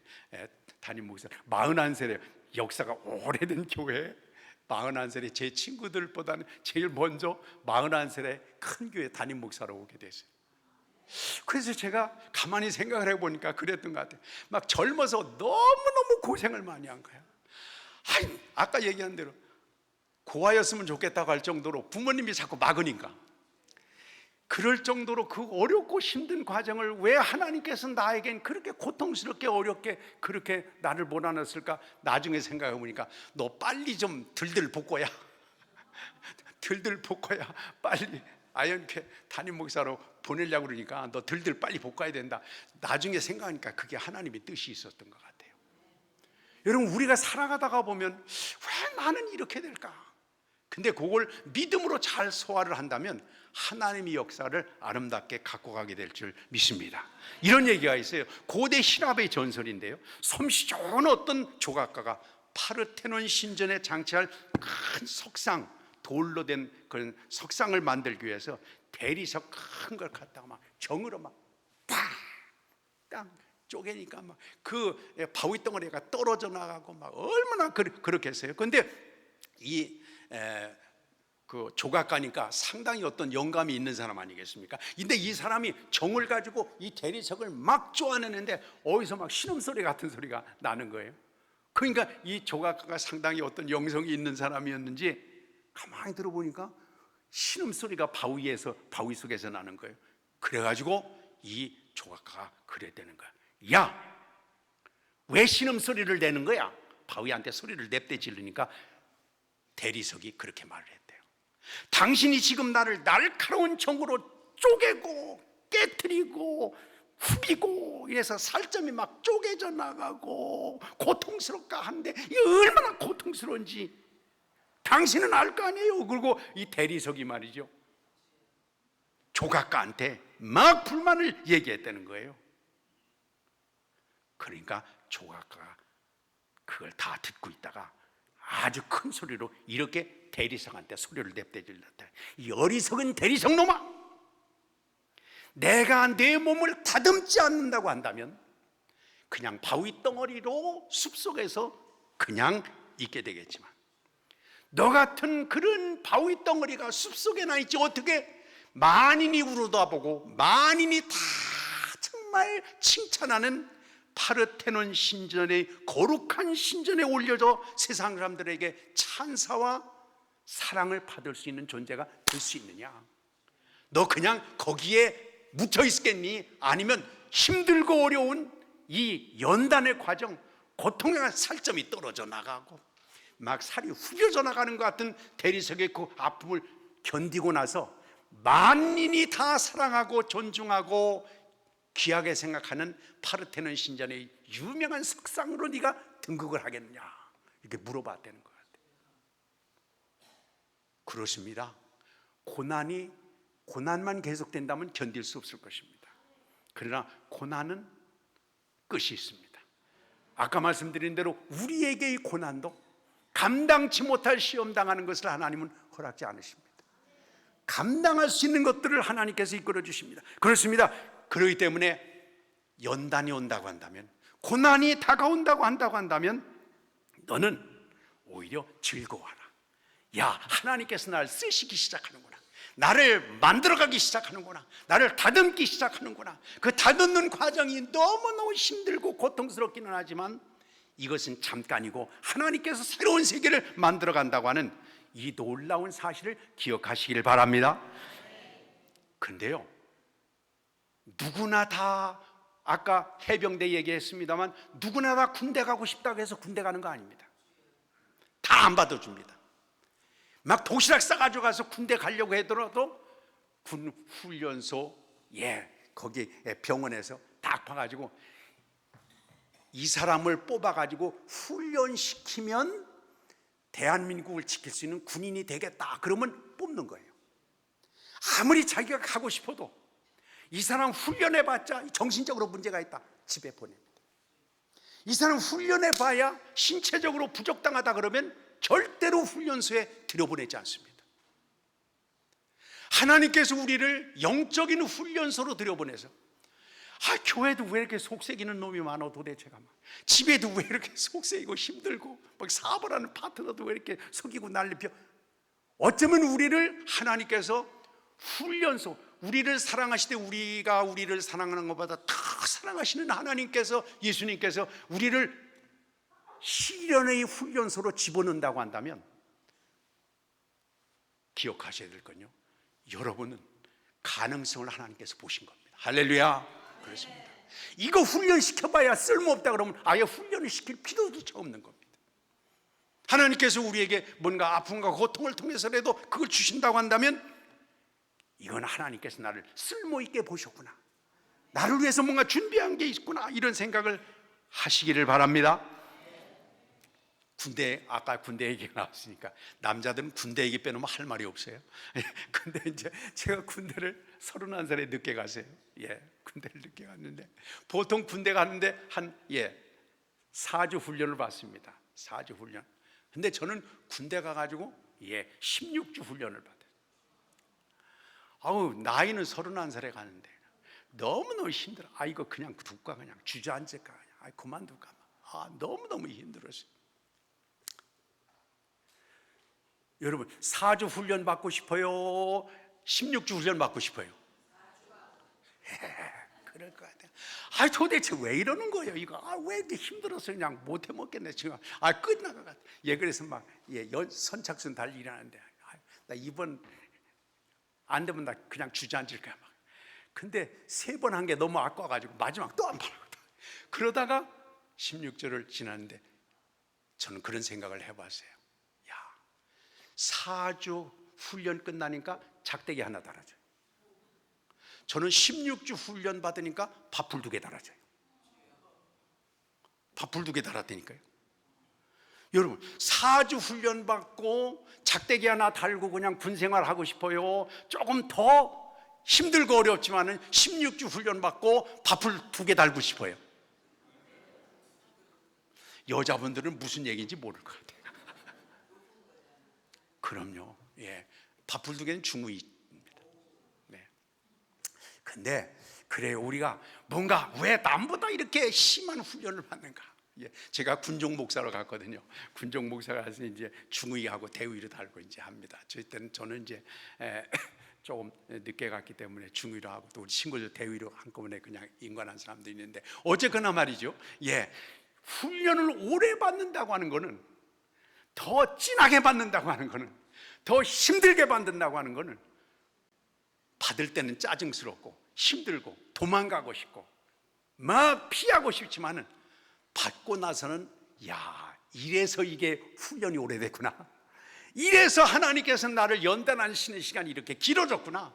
담임 목사 41세래 역사가 오래된 교회 41살에 제 친구들보다는 제일 먼저 41살에 큰 교회 담임 목사로 오게 됐어요. 그래서 제가 가만히 생각을 해보니까 그랬던 것 같아요. 막 젊어서 너무너무 고생을 많이 한 거야. 아까 얘기한 대로 고아였으면 좋겠다고 할 정도로 부모님이 자꾸 막으니까 그럴 정도로 그 어렵고 힘든 과정을 왜 하나님께서 나에겐 그렇게 고통스럽게 어렵게 그렇게 나를 몰아넣었을까? 나중에 생각해 보니까 너 빨리 좀 들들 볶아야 들들 볶아야 빨리 아연케 담임 목사로 보내려고 그러니까 너 들들 빨리 볶아야 된다. 나중에 생각하니까 그게 하나님의 뜻이 있었던 것 같아요. 여러분 우리가 살아가다가 보면 왜 나는 이렇게 될까? 근데 그걸 믿음으로 잘 소화를 한다면 하나님의 역사를 아름답게 갖고 가게 될 줄 믿습니다. 이런 얘기가 있어요. 고대 신압의 전설인데요, 솜씨 좋은 어떤 조각가가 파르테논 신전에 장치할 큰 석상, 돌로 된 그런 석상을 만들기 위해서 대리석 큰 걸 갖다가 막 정으로 막 땅 쪼개니까 막 그 바위 덩어리가 떨어져 나가고 막 얼마나 그렇게 했어요. 근데 그 조각가니까 상당히 어떤 영감이 있는 사람 아니겠습니까? 근데 이 사람이 정을 가지고 이 대리석을 막 쪼아내는데 어디서 막 신음소리 같은 소리가 나는 거예요. 그러니까 이 조각가가 상당히 어떤 영성이 있는 사람이었는지 가만히 들어보니까 신음소리가 바위 속에서 나는 거예요. 그래가지고 이 조각가가 그랬다는 거야. 야, 왜 신음소리를 내는 거야? 바위한테 소리를 냅대 지르니까 대리석이 그렇게 말을 했대요. 당신이 지금 나를 날카로운 정으로 쪼개고 깨트리고 후비고 이래서 살점이 막 쪼개져 나가고 고통스럽다 한데 이게 얼마나 고통스러운지 당신은 알 거 아니에요. 그리고 이 대리석이 말이죠, 조각가한테 막 불만을 얘기했다는 거예요. 그러니까 조각가가 그걸 다 듣고 있다가 아주 큰 소리로 이렇게 대리석한테 소리를 냅대질렀다. 이 어리석은 대리석 놈아, 내가 내 몸을 다듬지 않는다고 한다면 그냥 바위 덩어리로 숲속에서 그냥 있게 되겠지만 너 같은 그런 바위 덩어리가 숲속에 나 있지 어떻게 만인이 우러다보고 만인이 다 정말 칭찬하는 파르테논 신전의 거룩한 신전에 올려져 세상 사람들에게 찬사와 사랑을 받을 수 있는 존재가 될 수 있느냐? 너 그냥 거기에 묻혀 있겠니? 아니면 힘들고 어려운 이 연단의 과정, 고통의 살점이 떨어져 나가고 막 살이 후벼져 나가는 것 같은 대리석의 그 아픔을 견디고 나서 만인이 다 사랑하고 존중하고 귀하게 생각하는 파르테논 신전의 유명한 석상으로 네가 등극을 하겠느냐? 이렇게 물어봤다는 것 같아요. 그렇습니다. 고난만 계속된다면 견딜 수 없을 것입니다. 그러나 고난은 끝이 있습니다. 아까 말씀드린 대로 우리에게의 고난도 감당치 못할 시험 당하는 것을 하나님은 허락지 않으십니다. 감당할 수 있는 것들을 하나님께서 이끌어 주십니다. 그렇습니다. 그렇기 때문에 연단이 온다고 한다면, 고난이 다가온다고 한다면 너는 오히려 즐거워하라. 야, 하나님께서 나를 쓰시기 시작하는구나. 나를 만들어가기 시작하는구나. 나를 다듬기 시작하는구나. 그 다듬는 과정이 너무너무 힘들고 고통스럽기는 하지만 이것은 잠깐이고 하나님께서 새로운 세계를 만들어간다고 하는 이 놀라운 사실을 기억하시길 바랍니다. 근데요, 누구나 다, 아까 해병대 얘기했습니다만, 누구나 다 군대 가고 싶다고 해서 군대 가는 거 아닙니다. 다 안 받아줍니다. 막 도시락 싸가지고 가서 군대 가려고 하더라도 군 훈련소, 거기 병원에서 딱 봐가지고 이 사람을 뽑아가지고 훈련시키면 대한민국을 지킬 수 있는 군인이 되겠다, 그러면 뽑는 거예요. 아무리 자기가 가고 싶어도 이 사람 훈련해봤자 정신적으로 문제가 있다, 집에 보냅니다. 이 사람 훈련해봐야 신체적으로 부족당하다 그러면 절대로 훈련소에 들여보내지 않습니다. 하나님께서 우리를 영적인 훈련소로 들여보내서, 교회도 왜 이렇게 속색이는 놈이 많아 도대체가, 막 집에도 왜 이렇게 속색이고 힘들고, 막 사업하는 파트너도 왜 이렇게 속이고 난리펴. 어쩌면 우리를 하나님께서 훈련소, 우리를 사랑하시되 우리가 우리를 사랑하는 것보다 더 사랑하시는 하나님께서, 예수님께서 우리를 시련의 훈련소로 집어넣는다고 한다면 기억하셔야 될 건요, 여러분은 가능성을 하나님께서 보신 겁니다. 할렐루야. 그렇습니다. 이거 훈련시켜봐야 쓸모없다 그러면 아예 훈련을 시킬 필요조차 없는 겁니다. 하나님께서 우리에게 뭔가 아픔과 고통을 통해서라도 그걸 주신다고 한다면 이건 하나님께서 나를 쓸모있게 보셨구나, 나를 위해서 뭔가 준비한 게 있구나, 이런 생각을 하시기를 바랍니다. 군대, 아까 군대 얘기가 나왔으니까 남자들은 군대 얘기 빼놓으면 할 말이 없어요. 근데 이제 제가 군대를 31살에 늦게 갔어요. 군대를 늦게 갔는데, 보통 군대 가는데 한 4주 훈련을 받습니다. 4주 훈련. 근데 저는 군대 가가지고 16주 훈련을 받아요. 나이는 31살에 가는데 너무너무 힘들어. 이거 그냥 둘까, 그냥 주저앉을까, 그냥 그만둘까. 너무너무 힘들었어요. 여러분, 4주 훈련 받고 싶어요? 16주 훈련 받고 싶어요? 그럴 것 같아요. 도대체 왜 이러는 거예요? 이거 왜 이렇게 힘들어서 그냥 못해 먹겠네 지금. 끝나가 같아. 그래서 막 선착순 달리라는데, 나 이번 안 되면 나 그냥 주저앉을 거야 막. 근데 3번 한 게 너무 아까워가지고 마지막 또 안 받았거든. 그러다가 16주를 지났는데 저는 그런 생각을 해봤어요. 4주 훈련 끝나니까 작대기 하나 달아줘요. 저는 16주 훈련 받으니까 밥풀 2개 달아줘요. 밥풀 2개 달았다니까요. 여러분, 4주 훈련 받고 작대기 하나 달고 그냥 군생활 하고 싶어요? 조금 더 힘들고 어렵지만은 16주 훈련 받고 밥풀 2개 달고 싶어요? 여자분들은 무슨 얘기인지 모를 것 같아요. 그럼요. 밥풀 2개는 중의입니다. 근데 그래요, 우리가 뭔가 왜 남보다 이렇게 심한 훈련을 받는가? 제가 군종 목사로 갔거든요. 군종 목사가 가서 이제 중의하고 대위로 달고 이제 합니다. 저는 이제 조금 늦게 갔기 때문에 중의로 하고, 또 우리 친구들 대위로 한꺼번에 그냥 인관한 사람도 있는데, 어쨌거나 말이죠. 훈련을 오래 받는다고 하는 거는, 더 진하게 받는다고 하는 거는, 더 힘들게 받는다고 하는 거는, 받을 때는 짜증스럽고 힘들고 도망가고 싶고 막 피하고 싶지만은 받고 나서는 이래서 이게 훈련이 오래됐구나, 이래서 하나님께서 나를 연단하시는 시간이 이렇게 길어졌구나,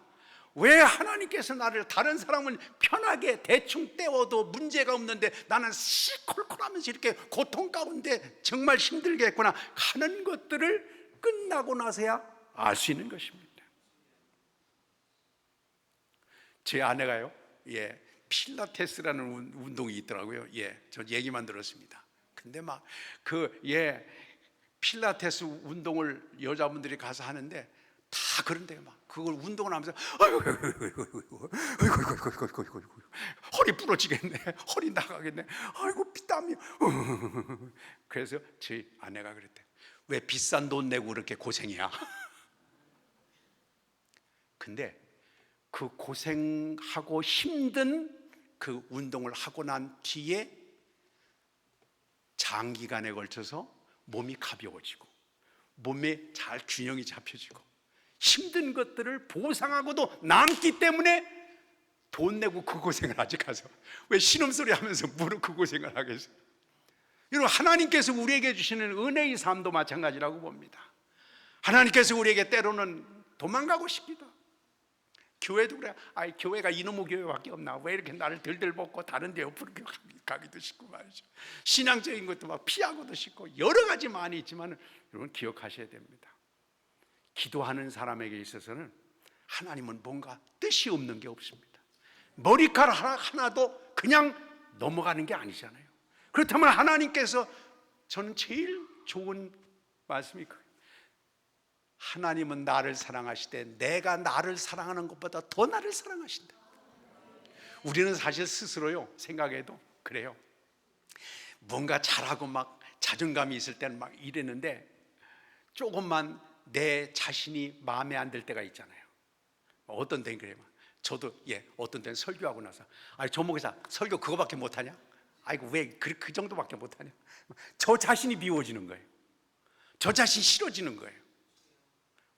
왜 하나님께서 나를, 다른 사람은 편하게 대충 때워도 문제가 없는데 나는 시콜콜하면서 이렇게 고통 가운데 정말 힘들게 했구나 하는 것들을 끝나고 나서야 알 수 있는 것입니다. 제 아내가요, 필라테스라는 운동이 있더라고요. 저 얘기만 들었습니다. 근데 필라테스 운동을 여자분들이 가서 하는데 다 그런데요. 그걸 운동을 하면서 아이고, 허리 부러지겠네, 허리 나가겠네, 아이고 피땀이. 그래서 저희 아내가 그랬대. 왜 비싼 돈 내고 그렇게 고생이야? 근데 그 고생하고 힘든 그 운동을 하고 난 뒤에 장기간에 걸쳐서 몸이 가벼워지고 몸에 잘 균형이 잡혀지고 힘든 것들을 보상하고도 남기 때문에 돈 내고 그 고생을 아직 하죠. 왜 신음소리 하면서 무릎 그 고생을 하겠어요? 여러분, 하나님께서 우리에게 주시는 은혜의 삶도 마찬가지라고 봅니다. 하나님께서 우리에게 때로는 도망가고 싶기도, 교회도 그래. 교회가 이놈의 교회밖에 없나? 왜 이렇게 나를 들들 볶고 다른 데 옆으로 가기도 싶고 말이죠. 신앙적인 것도 피하고도 싶고 여러 가지 많이 있지만, 여러분 기억하셔야 됩니다. 기도하는 사람에게 있어서는 하나님은 뭔가 뜻이 없는 게 없습니다. 머리카락 하나도 그냥 넘어가는 게 아니잖아요. 그렇다면 하나님께서, 저는 제일 좋은 말씀이 하나님은 나를 사랑하시되 내가 나를 사랑하는 것보다 더 나를 사랑하신다. 우리는 사실 스스로요 생각해도 그래요. 뭔가 잘하고 자존감이 있을 때는 이랬는데, 조금만 내 자신이 마음에 안 들 때가 있잖아요. 어떤 때는 그래요. 저도 어떤 때는 설교하고 나서 조 목사 설교 그거밖에 못하냐? 아이고 왜 그 정도밖에 못하냐? 저 자신이 미워지는 거예요. 저 자신이 싫어지는 거예요.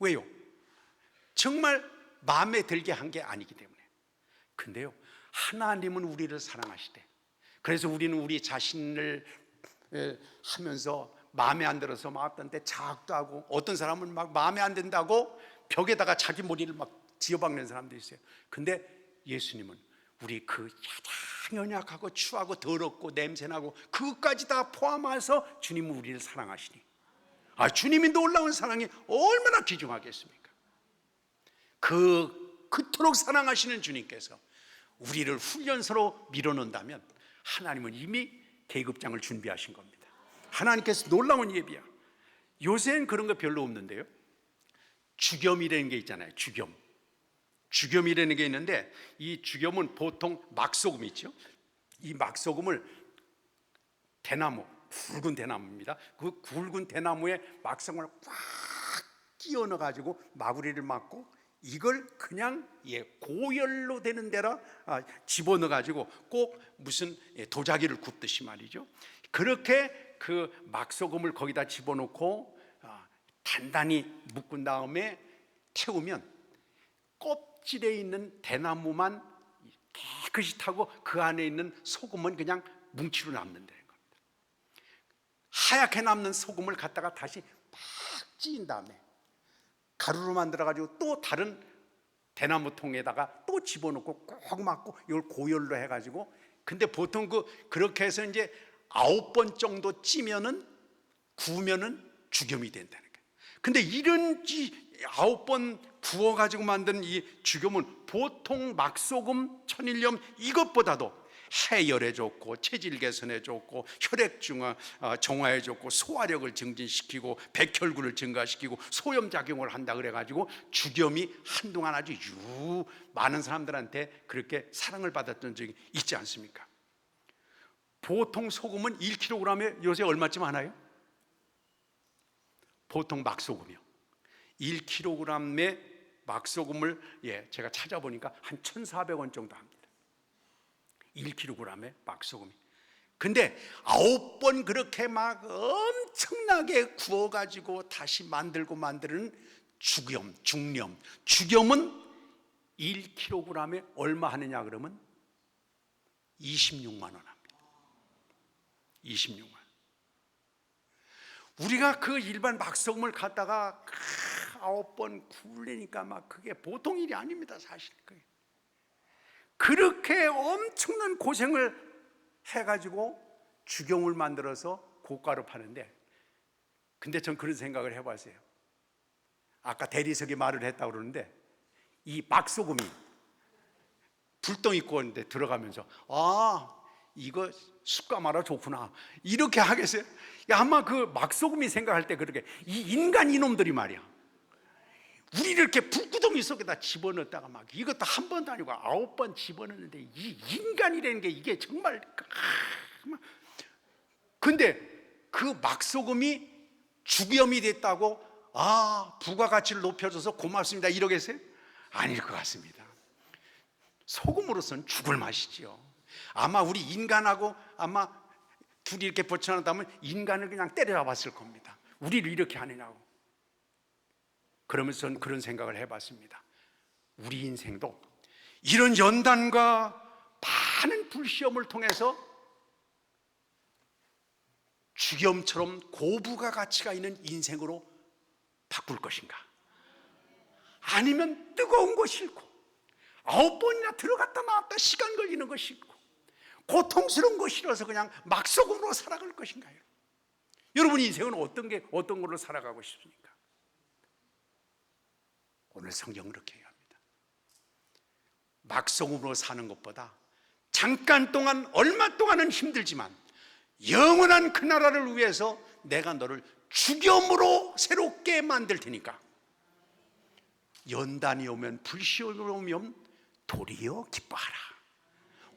왜요? 정말 마음에 들게 한 게 아니기 때문에. 근데요, 하나님은 우리를 사랑하시대. 그래서 우리는 우리 자신을 하면서 마음에 안 들어서 어떤 때 자학도 하고, 어떤 사람은 마음에 안 든다고 벽에다가 자기 머리를 지어박는 사람도 있어요. 근데 예수님은 우리 그 가장 연약하고 추하고 더럽고 냄새나고 그것까지 다 포함해서 주님은 우리를 사랑하시니, 주님이 놀라운 사랑이 얼마나 귀중하겠습니까? 그토록 사랑하시는 주님께서 우리를 훈련소로 밀어넣는다면 하나님은 이미 계급장을 준비하신 겁니다. 하나님께서 놀라운 예비야. 요새는 그런 거 별로 없는데요, 주겸이라는 게 있잖아요. 주겸이라는 게 있는데, 이 주겸은 보통 막소금 있죠. 이 막소금을 굵은 대나무입니다. 그 굵은 대나무에 막성을 꽉 끼워 넣어 가지고 마구리를 막고, 이걸 그냥 고열로 되는 데라 집어넣어 가지고 꼭 무슨 도자기를 굽듯이 말이죠. 그렇게 그 막소금을 거기다 집어넣고 단단히 묶은 다음에 태우면 껍질에 있는 대나무만 깨끗이 타고 그 안에 있는 소금은 그냥 뭉치로 남는다는 겁니다. 하얗게 남는 소금을 갖다가 다시 팍 찌인 다음에 가루로 만들어가지고 또 다른 대나무 통에다가 또 집어넣고 꼭 막고, 이걸 고열로 해가지고, 근데 보통 그렇게 해서 이제 9번 정도 찌면은, 구우면은 주겸이 된다는 거예요. 근데 이런 9번 구워가지고 만든 이 주겸은 보통 막소금, 천일염 이것보다도 해열에 좋고 체질 개선에 좋고 혈액 정화에 좋고 소화력을 증진시키고 백혈구를 증가시키고 소염작용을 한다 그래가지고 주겸이 한동안 아주 많은 사람들한테 그렇게 사랑을 받았던 적이 있지 않습니까? 보통 소금은 1kg에 요새 얼마쯤 하나요? 보통 막소금이요, 1kg의 막소금을 제가 찾아보니까 한 1,400원 정도 합니다. 1kg의 막소금이. 근데 9번 그렇게 엄청나게 구워가지고 다시 만드는 주겸은 1kg에 얼마 하느냐 그러면 26만 원 합니다. 26만 원. 우리가 그 일반 막소금을 갖다가 9번 구우려니까 그게 보통 일이 아닙니다, 사실. 그렇게 엄청난 고생을 해가지고 주겸을 만들어서 고가로 파는데, 근데 전 그런 생각을 해봤어요. 아까 대리석이 말을 했다고 그러는데, 이 막소금이 불똥 입고 오는데 들어가면서 이거 숯가마라 좋구나 이렇게 하겠어요? 아마 그 막소금이 생각할 때 그렇게 이 인간 이놈들이 말이야 우리를 이렇게 불구덩이 속에다 집어넣었다가 막 이것도 한 번도 아니고 9번 집어넣는데 이 인간이라는 게 이게 정말 근데 그 막소금이 죽염이 됐다고 부가가치를 높여줘서 고맙습니다 이러겠어요? 아닐 것 같습니다. 소금으로서는 죽을 맛이지요. 아마 우리 인간하고 아마 둘이 이렇게 붙여놨다면 인간을 그냥 때려잡았을 겁니다. 우리를 이렇게 하느냐고. 그러면서 저는 그런 생각을 해봤습니다. 우리 인생도 이런 연단과 많은 불시험을 통해서 죽염처럼 고부가 가치가 있는 인생으로 바꿀 것인가? 아니면 뜨거운 거 싫고 9번이나 들어갔다 나왔다 시간 걸리는 거 싫고 고통스러운 거 싫어서 그냥 막소금으로 살아갈 것인가요? 여러분 인생은 어떤 걸로 살아가고 싶습니까? 오늘 성경은 그렇게 얘기합니다. 막소금으로 사는 것보다 잠깐 동안 얼마 동안은 힘들지만 영원한 그 나라를 위해서 내가 너를 죽염으로 새롭게 만들 테니까 연단이 오면 불시험이 오면 도리어 기뻐하라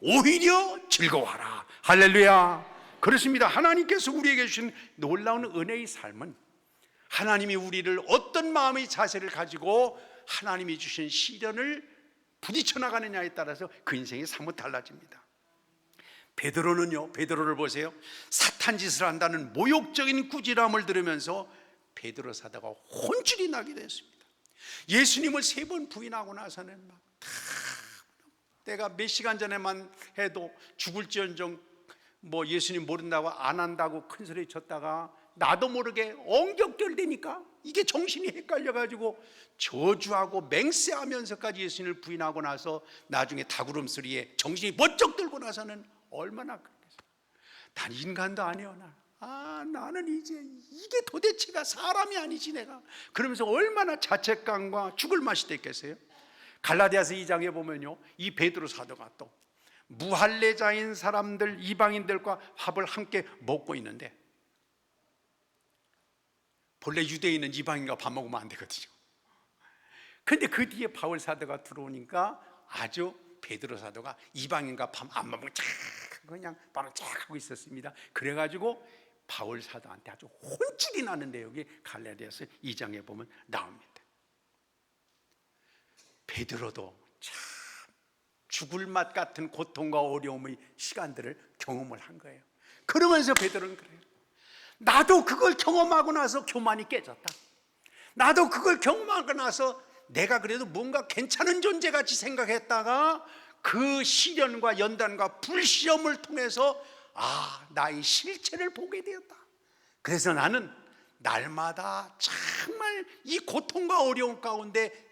오히려 즐거워하라. 할렐루야. 그렇습니다. 하나님께서 우리에게 주신 놀라운 은혜의 삶은 하나님이 우리를 어떤 마음의 자세를 가지고 하나님이 주신 시련을 부딪혀 나가느냐에 따라서 그 인생이 사뭇 달라집니다. 베드로를 보세요. 사탄 짓을 한다는 모욕적인 꾸지람을 들으면서 베드로 사도가 혼쭐이 나게 됐습니다. 예수님을 3번 부인하고 나서는 막 내가 몇 시간 전에만 해도 죽을지언정 뭐 예수님 모른다고 안 한다고 큰 소리 쳤다가 나도 모르게 엉격결되니까 이게 정신이 헷갈려가지고 저주하고 맹세하면서까지 예수님을 부인하고 나서 나중에 닭울음소리에 정신이 번쩍 들고 나서는 얼마나 그랬겠어요. 난 인간도 아니야. 나는 이제 이게 도대체가 사람이 아니지 내가. 그러면서 얼마나 자책감과 죽을 맛이 됐겠어요. 갈라디아서 2장에 보면요, 이 베드로 사도가 또 무할례자인 사람들 이방인들과 밥을 함께 먹고 있는데, 본래 유대인은 이방인과 밥 먹으면 안 되거든요. 근데 그 뒤에 바울 사도가 들어오니까 아주 베드로 사도가 이방인과 밥 안 먹으면 쫙 그냥 바로 쫙 하고 있었습니다. 그래가지고 바울 사도한테 아주 혼쭐이 나는데 여기 갈라디아서 2장에 보면 나옵니다. 베드로도 참 죽을 맛 같은 고통과 어려움의 시간들을 경험을 한 거예요. 그러면서 베드로는 그래요. 나도 그걸 경험하고 나서 교만이 깨졌다. 나도 그걸 경험하고 나서 내가 그래도 뭔가 괜찮은 존재같이 생각했다가 그 시련과 연단과 불시험을 통해서 나의 실체를 보게 되었다. 그래서 나는 날마다 정말 이 고통과 어려움 가운데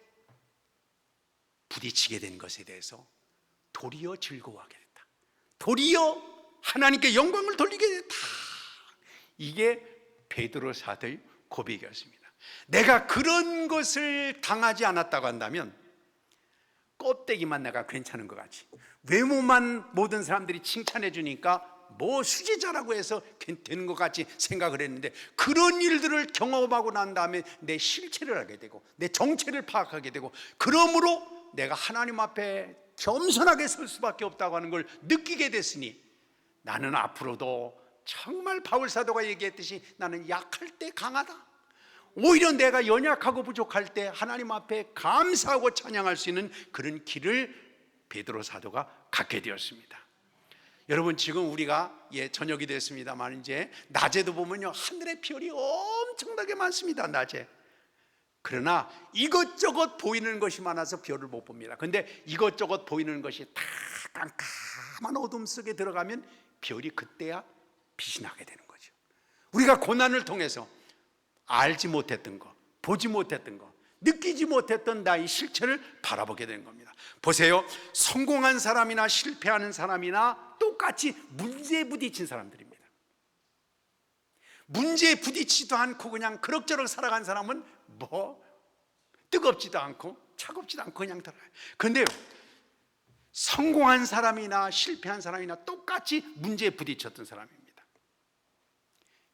부딪히게 된 것에 대해서 도리어 즐거워하게 됐다. 도리어 하나님께 영광을 돌리게 됐다. 이게 베드로 사도의 고백이었습니다. 내가 그런 것을 당하지 않았다고 한다면 껍데기만 내가 괜찮은 것 같이, 외모만 모든 사람들이 칭찬해 주니까 뭐 수제자라고 해서 되는 것 같이 생각을 했는데, 그런 일들을 경험하고 난 다음에 내 실체를 알게 되고 내 정체를 파악하게 되고, 그러므로 내가 하나님 앞에 겸손하게 설 수밖에 없다고 하는 걸 느끼게 됐으니, 나는 앞으로도 정말 바울 사도가 얘기했듯이 나는 약할 때 강하다. 오히려 내가 연약하고 부족할 때 하나님 앞에 감사하고 찬양할 수 있는 그런 길을 베드로 사도가 갖게 되었습니다. 여러분, 지금 우리가 저녁이 됐습니다만 이제 낮에도 보면요, 하늘의 별이 엄청나게 많습니다. 낮에. 그러나 이것저것 보이는 것이 많아서 별을 못 봅니다. 근데 이것저것 보이는 것이 다 깜깜한 어둠 속에 들어가면 별이 그때야 빛이 나게 되는 거죠. 우리가 고난을 통해서 알지 못했던 거, 보지 못했던 거, 느끼지 못했던 나의 실체를 바라보게 되는 겁니다. 보세요, 성공한 사람이나 실패하는 사람이나 똑같이 문제에 부딪힌 사람들입니다. 문제에 부딪히지도 않고 그냥 그럭저럭 살아간 사람은 뭐 뜨겁지도 않고 차갑지도 않고 그냥 들어가요. 그런데요, 성공한 사람이나 실패한 사람이나 똑같이 문제에 부딪혔던 사람입니다.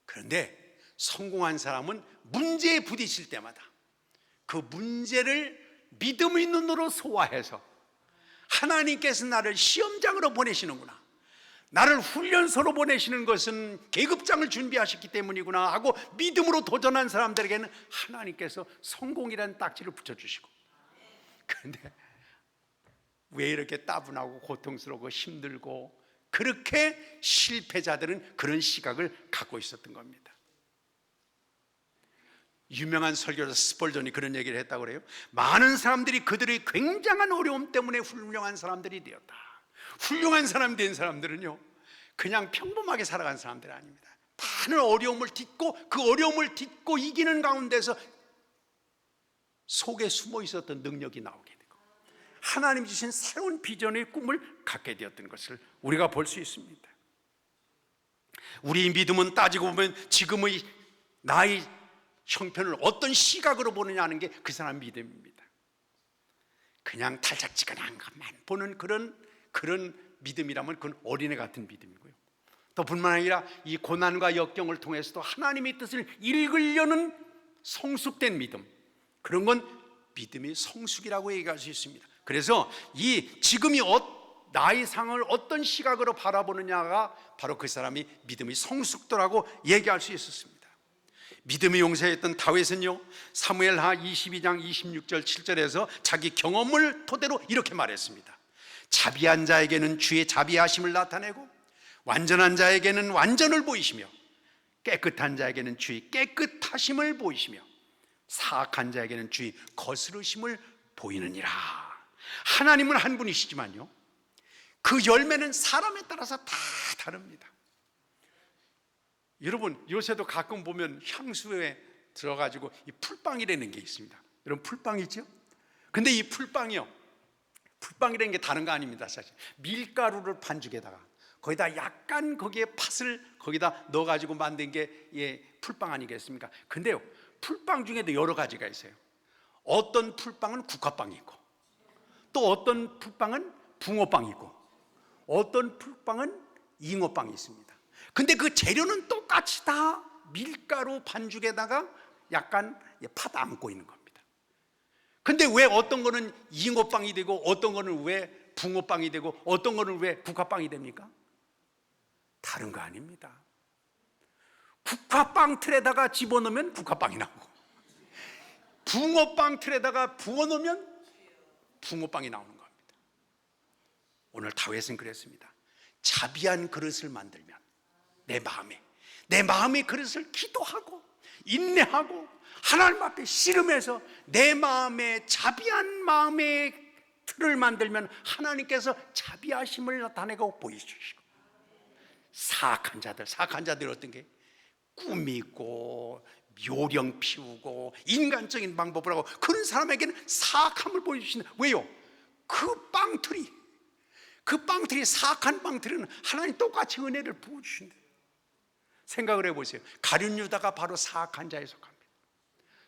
그런데 성공한 사람은 문제에 부딪힐 때마다 그 문제를 믿음의 눈으로 소화해서 하나님께서 나를 시험장으로 보내시는구나, 나를 훈련소로 보내시는 것은 계급장을 준비하셨기 때문이구나 하고 믿음으로 도전한 사람들에게는 하나님께서 성공이라는 딱지를 붙여주시고, 그런데 왜 이렇게 따분하고 고통스럽고 힘들고 그렇게 실패자들은 그런 시각을 갖고 있었던 겁니다. 유명한 설교자 스펄전이 그런 얘기를 했다고 그래요. 많은 사람들이 그들의 굉장한 어려움 때문에 훌륭한 사람들이 되었다. 훌륭한 사람이 된 사람들은요, 그냥 평범하게 살아간 사람들이 아닙니다. 많은 어려움을 딛고 그 어려움을 딛고 이기는 가운데서 속에 숨어 있었던 능력이 나오게 되고 하나님 주신 새로운 비전의 꿈을 갖게 되었던 것을 우리가 볼 수 있습니다. 우리 믿음은 따지고 보면 지금의 나의 형편을 어떤 시각으로 보느냐 하는 게 그 사람 믿음입니다. 그냥 달짝지근한 것만 보는 그런 믿음이라면 그건 어린애 같은 믿음이고요. 또 뿐만 아니라 이 고난과 역경을 통해서도 하나님의 뜻을 읽으려는 성숙된 믿음, 그런 건 믿음의 성숙이라고 얘기할 수 있습니다. 그래서 이 지금이 나의 상황을 어떤 시각으로 바라보느냐가 바로 그 사람이 믿음의 성숙도라고 얘기할 수 있었습니다. 믿음의 용사였던 다윗은요, 사무엘하 22장 26절 7절에서 자기 경험을 토대로 이렇게 말했습니다. 자비한 자에게는 주의 자비하심을 나타내고 완전한 자에게는 완전을 보이시며 깨끗한 자에게는 주의 깨끗하심을 보이시며 사악한 자에게는 주의 거스르심을 보이느니라. 하나님은 한 분이시지만요, 그 열매는 사람에 따라서 다 다릅니다. 여러분, 요새도 가끔 보면 향수에 들어가지고 이 풀빵이라는 게 있습니다. 여러분, 풀빵 있죠? 근데 이 풀빵이요, 풀빵이라는 게 다른 거 아닙니다. 사실 밀가루를 반죽에다가 거기다 약간 거기에 팥을 거기다 넣어가지고 만든 게 풀빵 아니겠습니까? 근데요, 풀빵 중에도 여러 가지가 있어요. 어떤 풀빵은 국화빵이 있고, 또 어떤 풀빵은 붕어빵이 있고, 어떤 풀빵은 잉어빵이 있습니다. 근데 그 재료는 똑같이 다 밀가루 반죽에다가 약간 팥 얹고 있는 겁니다. 근데 왜 어떤 거는 잉어빵이 되고 어떤 거는 왜 붕어빵이 되고 어떤 거는 왜 국화빵이 됩니까? 다른 거 아닙니다. 국화빵 틀에다가 집어넣으면 국화빵이 나오고 붕어빵 틀에다가 부어놓으면 붕어빵이 나오는 겁니다. 오늘 다윗은 그랬습니다. 자비한 그릇을 만들면 내 마음의 그릇을 기도하고 인내하고 하나님 앞에 씨름해서 내 마음에 자비한 마음의 틀을 만들면 하나님께서 자비하심을 나타내고 보여주시고, 사악한 자들 어떤 게 꾸미고 요령 피우고 인간적인 방법을 하고 그런 사람에게는 사악함을 보여주신다. 왜요? 그 빵틀이 사악한 빵틀이는 하나님 똑같이 은혜를 부어주신다. 생각을 해보세요. 가룟 유다가 바로 사악한 자에 속합니다.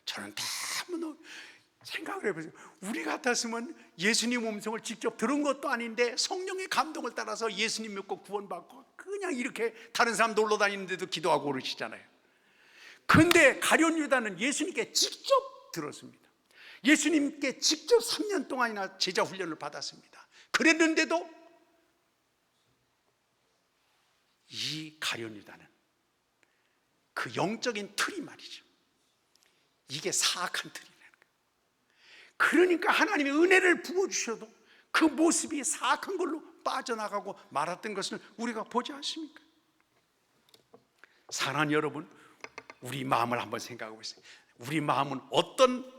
저는 너무 생각을 해보세요. 우리 같았으면 예수님 음성을 직접 들은 것도 아닌데 성령의 감동을 따라서 예수님 믿고 구원받고 그냥 이렇게 다른 사람 놀러 다니는데도 기도하고 그러시잖아요. 근데 가룟 유다는 예수님께 직접 들었습니다. 예수님께 직접 3년 동안이나 제자 훈련을 받았습니다. 그랬는데도 이 가룟 유다는 그 영적인 틀이 말이죠, 이게 사악한 틀이라는 거예요. 그러니까 하나님의 은혜를 부어주셔도 그 모습이 사악한 걸로 빠져나가고 말았던 것을 우리가 보지 않습니까? 사랑하는 여러분, 우리 마음을 한번 생각해 보세요. 우리 마음은 어떤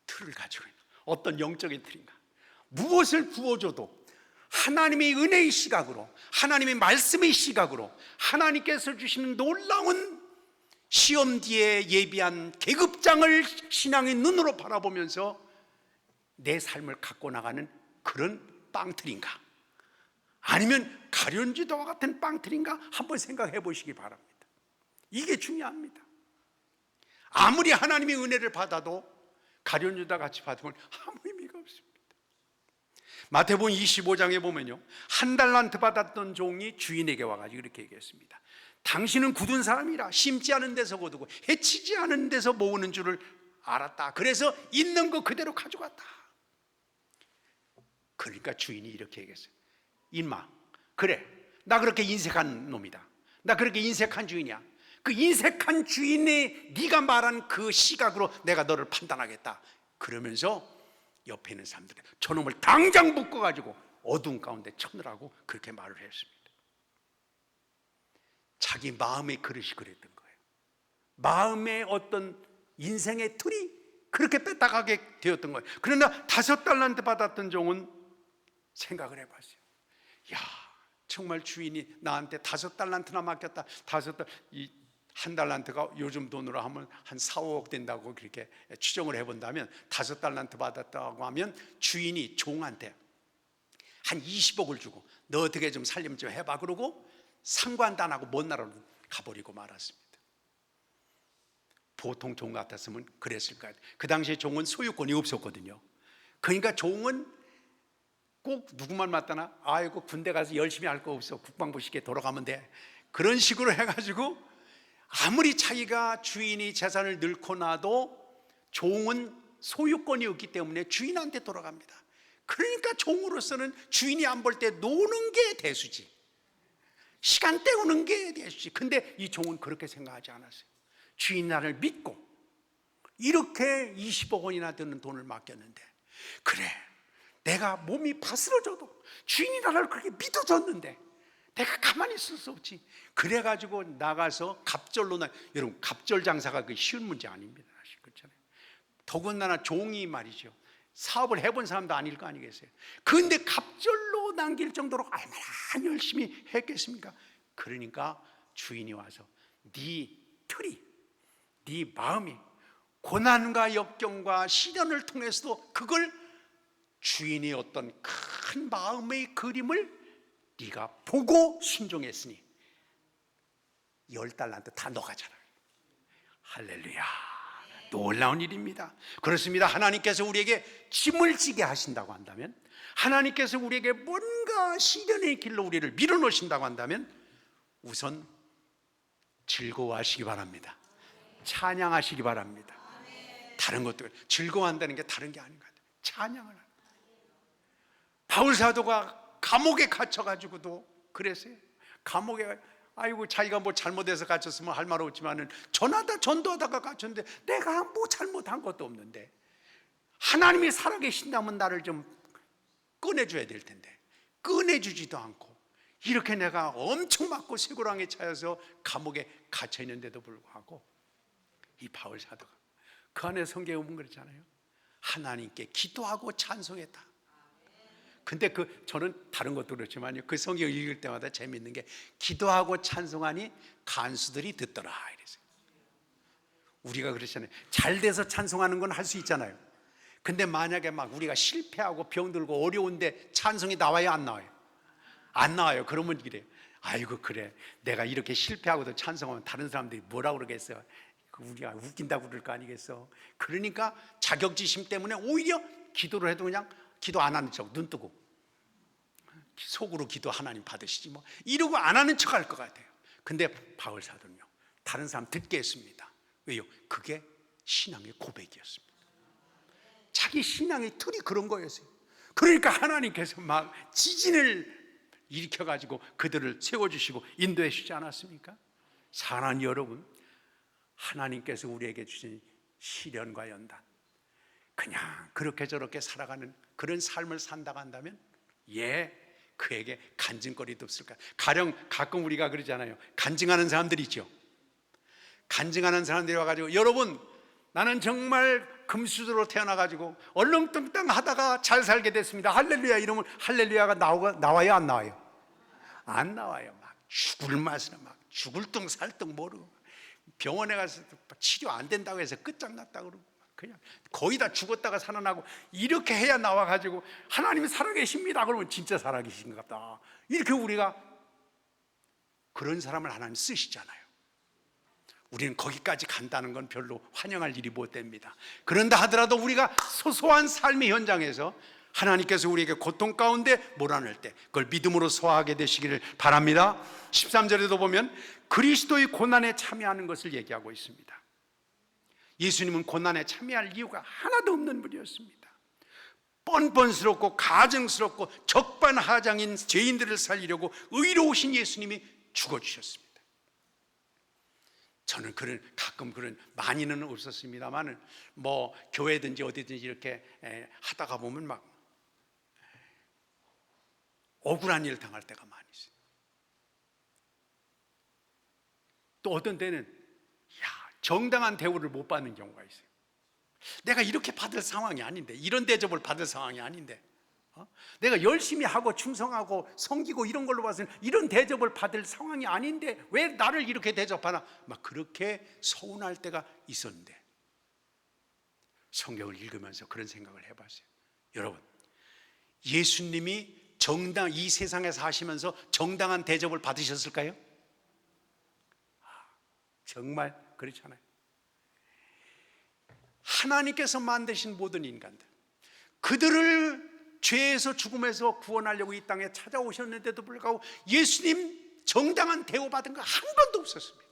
틀을 가지고 있는, 어떤 영적인 틀인가? 무엇을 부어줘도 하나님의 은혜의 시각으로, 하나님의 말씀의 시각으로 하나님께서 주시는 놀라운 시험 뒤에 예비한 계급장을 신앙의 눈으로 바라보면서 내 삶을 갖고 나가는 그런 빵틀인가? 아니면 가룟 유다와 같은 빵틀인가? 한번 생각해 보시기 바랍니다. 이게 중요합니다. 아무리 하나님의 은혜를 받아도 가룟 유다 같이 받으면 아무 의미가 없습니다. 마태복음 25장에 보면요, 한 달란트 받았던 종이 주인에게 와가지고 이렇게 얘기했습니다. 당신은 굳은 사람이라 심지 않은 데서 거두고 해치지 않은 데서 모으는 줄을 알았다. 그래서 있는 거 그대로 가져갔다. 그러니까 주인이 이렇게 얘기했어요. 인마, 그래, 나 그렇게 인색한 놈이다. 나 그렇게 인색한 주인이야. 그 인색한 주인의 네가 말한 그 시각으로 내가 너를 판단하겠다. 그러면서 옆에 있는 사람들이 저놈을 당장 묶어가지고 어두운 가운데 쳐넣으라고 그렇게 말을 했습니다. 자기 마음의 그릇이 그랬던 거예요. 마음의 어떤 인생의 틀이 그렇게 뺏다가게 되었던 거예요. 그러나 5달란트 받았던 종은 생각을 해봤어요. 야, 정말 주인이 나한테 5달란트나 맡겼다. 한 달란트가 요즘 돈으로 하면 한 4, 5억 된다고 그렇게 추정을 해본다면 5달란트 받았다고 하면 주인이 종한테 한 20억을 주고 너 어떻게 좀 살림 좀 해봐 그러고 상관도 안 하고 먼 나라로 가버리고 말았습니다. 보통 종 같았으면 그랬을 거예요. 그 당시에 종은 소유권이 없었거든요. 그러니까 종은 꼭 누구만 맡다나 아이고 군대 가서 열심히 할 거 없어 국방부 시계 돌아가면 돼 그런 식으로 해가지고 아무리 자기가 주인이 재산을 넣고 나도 종은 소유권이 없기 때문에 주인한테 돌아갑니다. 그러니까 종으로서는 주인이 안 볼 때 노는 게 대수지, 시간 때우는 게 대수지. 근데 이 종은 그렇게 생각하지 않았어요. 주인 나를 믿고 이렇게 20억 원이나 드는 돈을 맡겼는데, 그래 내가 몸이 바스러져도 주인이 나를 그렇게 믿어줬는데 내가 가만히 있을 수 없지. 그래가지고 나가서 갑절로 여러분 갑절 장사가 그 쉬운 문제 아닙니다. 그렇잖아요. 더군다나 종이 말이죠, 사업을 해본 사람도 아닐 거 아니겠어요. 그런데 갑절로 남길 정도로 얼마나 열심히 했겠습니까? 그러니까 주인이 와서 네 틀이, 네 마음이 고난과 역경과 시련을 통해서도 그걸 주인의 어떤 큰 마음의 그림을 네가 보고 순종했으니 10달란트 다 너가잖아. 할렐루야, 놀라운 일입니다. 그렇습니다. 하나님께서 우리에게 짐을 지게 하신다고 한다면, 하나님께서 우리에게 뭔가 시련의 길로 우리를 밀어놓으신다고 한다면 우선 즐거워하시기 바랍니다. 찬양하시기 바랍니다. 다른 것도 즐거워한다는 게 다른 게 아닌 것 같아요. 찬양을 하는. 바울 사도가 감옥에 갇혀가지고도 그랬어요. 감옥에 아이고 자기가 뭐 잘못해서 갇혔으면 할 말 없지만은 전도하다가 갇혔는데 내가 뭐 잘못한 것도 없는데 하나님이 살아계신다면 나를 좀 꺼내줘야 될 텐데 꺼내주지도 않고 이렇게 내가 엄청 맞고 쇠고랑에 차여서 감옥에 갇혀 있는데도 불구하고 이 바울 사도가 그 안에 성경에 보면 그렇잖아요. 하나님께 기도하고 찬송했다. 근데 저는 다른 것도 그렇지만요, 그 성경 읽을 때마다 재밌는 게 기도하고 찬송하니 간수들이 듣더라 이랬어요. 우리가 그렇잖아요. 잘 돼서 찬송하는 건 할 수 있잖아요. 근데 만약에 막 우리가 실패하고 병들고 어려운데 찬송이 나와요, 안 나와요? 안 나와요. 그러면 이래요. 아이고 그래, 내가 이렇게 실패하고도 찬송하면 다른 사람들이 뭐라 그러겠어요? 우리가 웃긴다고 그럴 거 아니겠어? 그러니까 자격지심 때문에 오히려 기도를 해도 그냥 기도 안 하는 척, 눈 뜨고 속으로 기도 하나님 받으시지 뭐 이러고 안 하는 척 할 것 같아요. 근데 바울 사도는요, 다른 사람 듣게 했습니다. 왜요? 그게 신앙의 고백이었습니다. 자기 신앙의 틀이 그런 거였어요. 그러니까 하나님께서 막 지진을 일으켜가지고 그들을 세워주시고 인도해 주지 않았습니까? 사랑하는 여러분, 하나님께서 우리에게 주신 시련과 연단, 그냥 그렇게 저렇게 살아가는 그런 삶을 산다고 한다면 그에게 간증거리도 없을까? 가끔 우리가 그러잖아요. 간증하는 사람들이 있죠. 간증하는 사람들이 와가지고 여러분 나는 정말 금수저로 태어나가지고 얼렁뚱땅 하다가 잘 살게 됐습니다. 할렐루야 이러면 할렐루야가 나와요, 안 나와요? 안 나와요. 막 죽을 맛은 막 죽을 둥 살둥 모르고 병원에 가서 치료 안 된다고 해서 끝장났다 그러고 그냥 거의 다 죽었다가 살아나고 이렇게 해야 나와가지고 하나님이 살아계십니다 그러면 진짜 살아계신가 보다. 이렇게 우리가 그런 사람을 하나님 쓰시잖아요. 우리는 거기까지 간다는 건 별로 환영할 일이 못 됩니다. 그런다 하더라도 우리가 소소한 삶의 현장에서 하나님께서 우리에게 고통 가운데 몰아낼 때 그걸 믿음으로 소화하게 되시기를 바랍니다. 13절에도 보면 그리스도의 고난에 참여하는 것을 얘기하고 있습니다. 예수님은 고난에 참여할 이유가 하나도 없는 분이었습니다. 뻔뻔스럽고 가증스럽고 적반하장인 죄인들을 살리려고 의로우신 예수님이 죽어주셨습니다. 저는 가끔 그런, 많이는 없었습니다만 뭐 교회든지 어디든지 이렇게 하다가 보면 막 억울한 일을 당할 때가 많이 있어요. 또 어떤 때는 정당한 대우를 못 받는 경우가 있어요. 내가 이렇게 받을 상황이 아닌데, 이런 대접을 받을 상황이 아닌데, 내가 열심히 하고 충성하고 섬기고 이런 걸로 봐서는 이런 대접을 받을 상황이 아닌데 왜 나를 이렇게 대접하나, 막 그렇게 서운할 때가 있었는데, 성경을 읽으면서 그런 생각을 해봤어요. 여러분, 예수님이 이 세상에서 하시면서 정당한 대접을 받으셨을까요? 정말 그렇잖아요. 하나님께서 만드신 모든 인간들, 그들을 죄에서 죽음에서 구원하려고 이 땅에 찾아오셨는데도 불구하고 예수님 정당한 대우받은 거 한 번도 없었습니다.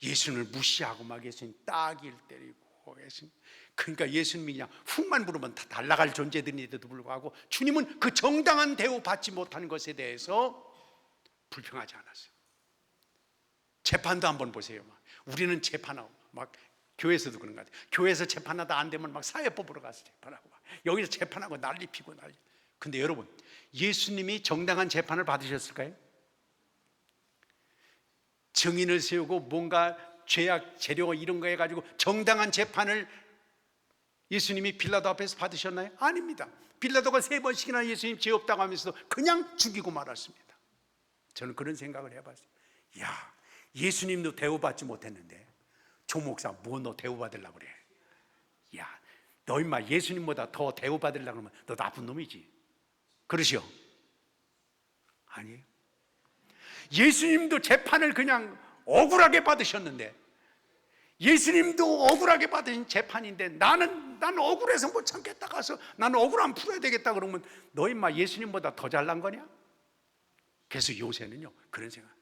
예수님을 무시하고 막 예수님 따귀를 때리고, 그러니까 예수님이 그냥 훅만 부르면 다 날아갈 존재들인데도 불구하고 주님은 그 정당한 대우 받지 못하는 것에 대해서 불평하지 않았어요. 재판도 한번 보세요. 우리는 재판하고 막 교회에서도 그런 것 같아요. 교회에서 재판하다 안 되면 막 사회법으로 가서 재판하고 막 여기서 재판하고 난리 피고 난리. 근데 여러분, 예수님이 정당한 재판을 받으셨을까요? 증인을 세우고 뭔가 죄악 재료 이런 거 해가지고 정당한 재판을 예수님이 빌라도 앞에서 받으셨나요? 아닙니다. 빌라도가 3번씩이나 예수님 죄 없다고 하면서도 그냥 죽이고 말았습니다. 저는 그런 생각을 해봤어요. 야, 예수님도 대우받지 못했는데 조 목사 뭐 너 대우받으려고 그래? 야, 너 임마 예수님보다 더 대우받으려고 그러면 너 나쁜 놈이지. 그러시오? 아니에요. 예수님도 재판을 그냥 억울하게 받으셨는데, 예수님도 억울하게 받으신 재판인데 나는 억울해서 못 참겠다 가서 나는 억울함 풀어야 되겠다 그러면 너 임마 예수님보다 더 잘난 거냐? 그래서 요새는요 그런 생각,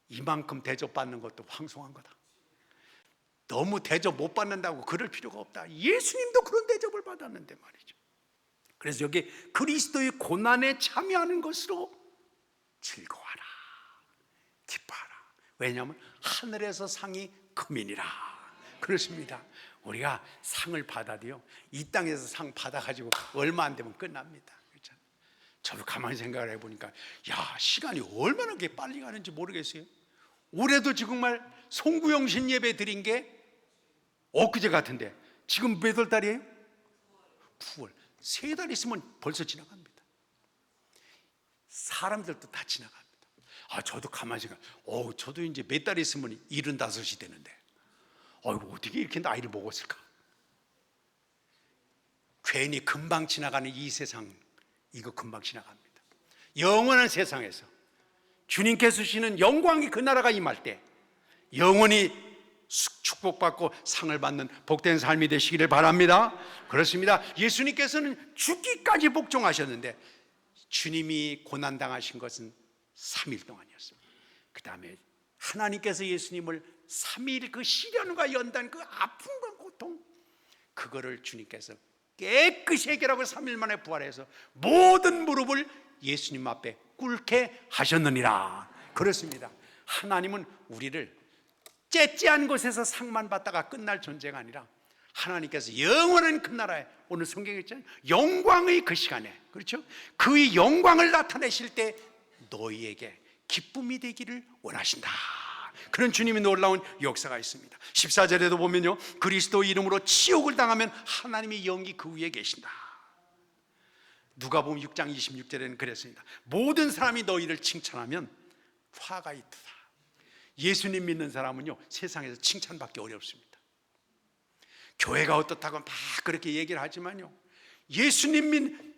이만큼 대접받는 것도 황송한 거다. 너무 대접 못 받는다고 그럴 필요가 없다. 예수님도 그런 대접을 받았는데 말이죠. 그래서 여기 그리스도의 고난에 참여하는 것으로 즐거워하라, 기뻐하라. 왜냐하면 하늘에서 상이 금이니라. 그렇습니다. 우리가 상을 받아도요, 이 땅에서 상 받아가지고 얼마 안 되면 끝납니다. 그렇죠? 저도 가만히 생각을 해보니까 야, 시간이 얼마나 그렇게 빨리 가는지 모르겠어요. 올해도 정말 송구영신 예배 드린 게 엊그제 같은데 지금 몇 월 달이에요? 9월. 3달 있으면 벌써 지나갑니다. 사람들도 다 지나갑니다. 저도 가만히 생각, 저도 이제 몇 달 있으면 75이 되는데 어떻게 이렇게 나이를 먹었을까? 괜히 금방 지나가는 이 세상, 이거 금방 지나갑니다. 영원한 세상에서 주님께서 주시는 영광이 그 나라가 임할 때 영원히 축복받고 상을 받는 복된 삶이 되시기를 바랍니다. 그렇습니다. 예수님께서는 죽기까지 복종하셨는데 주님이 고난당하신 것은 3일 동안이었습니다. 그 다음에 하나님께서 예수님을 3일 그 시련과 연단, 그 아픔과 고통, 그거를 주님께서 깨끗이 해결하고 3일 만에 부활해서 모든 무릎을 예수님 앞에 꿇게 하셨느니라. 그렇습니다. 하나님은 우리를 째째한 곳에서 상만 받다가 끝날 존재가 아니라 하나님께서 영원한 그 나라에, 오늘 성경에 있잖아요, 영광의 그 시간에, 그렇죠? 그의 영광을 나타내실 때 너희에게 기쁨이 되기를 원하신다. 그런 주님의 놀라운 역사가 있습니다. 14절에도 보면요, 그리스도 이름으로 치욕을 당하면 하나님의 영이 그 위에 계신다. 누가복음 6장 26절에는 그랬습니다. 모든 사람이 너희를 칭찬하면 화가 있도다. 예수님 믿는 사람은요, 세상에서 칭찬받기 어렵습니다. 교회가 어떻다고 막 그렇게 얘기를 하지만요, 예수님 믿는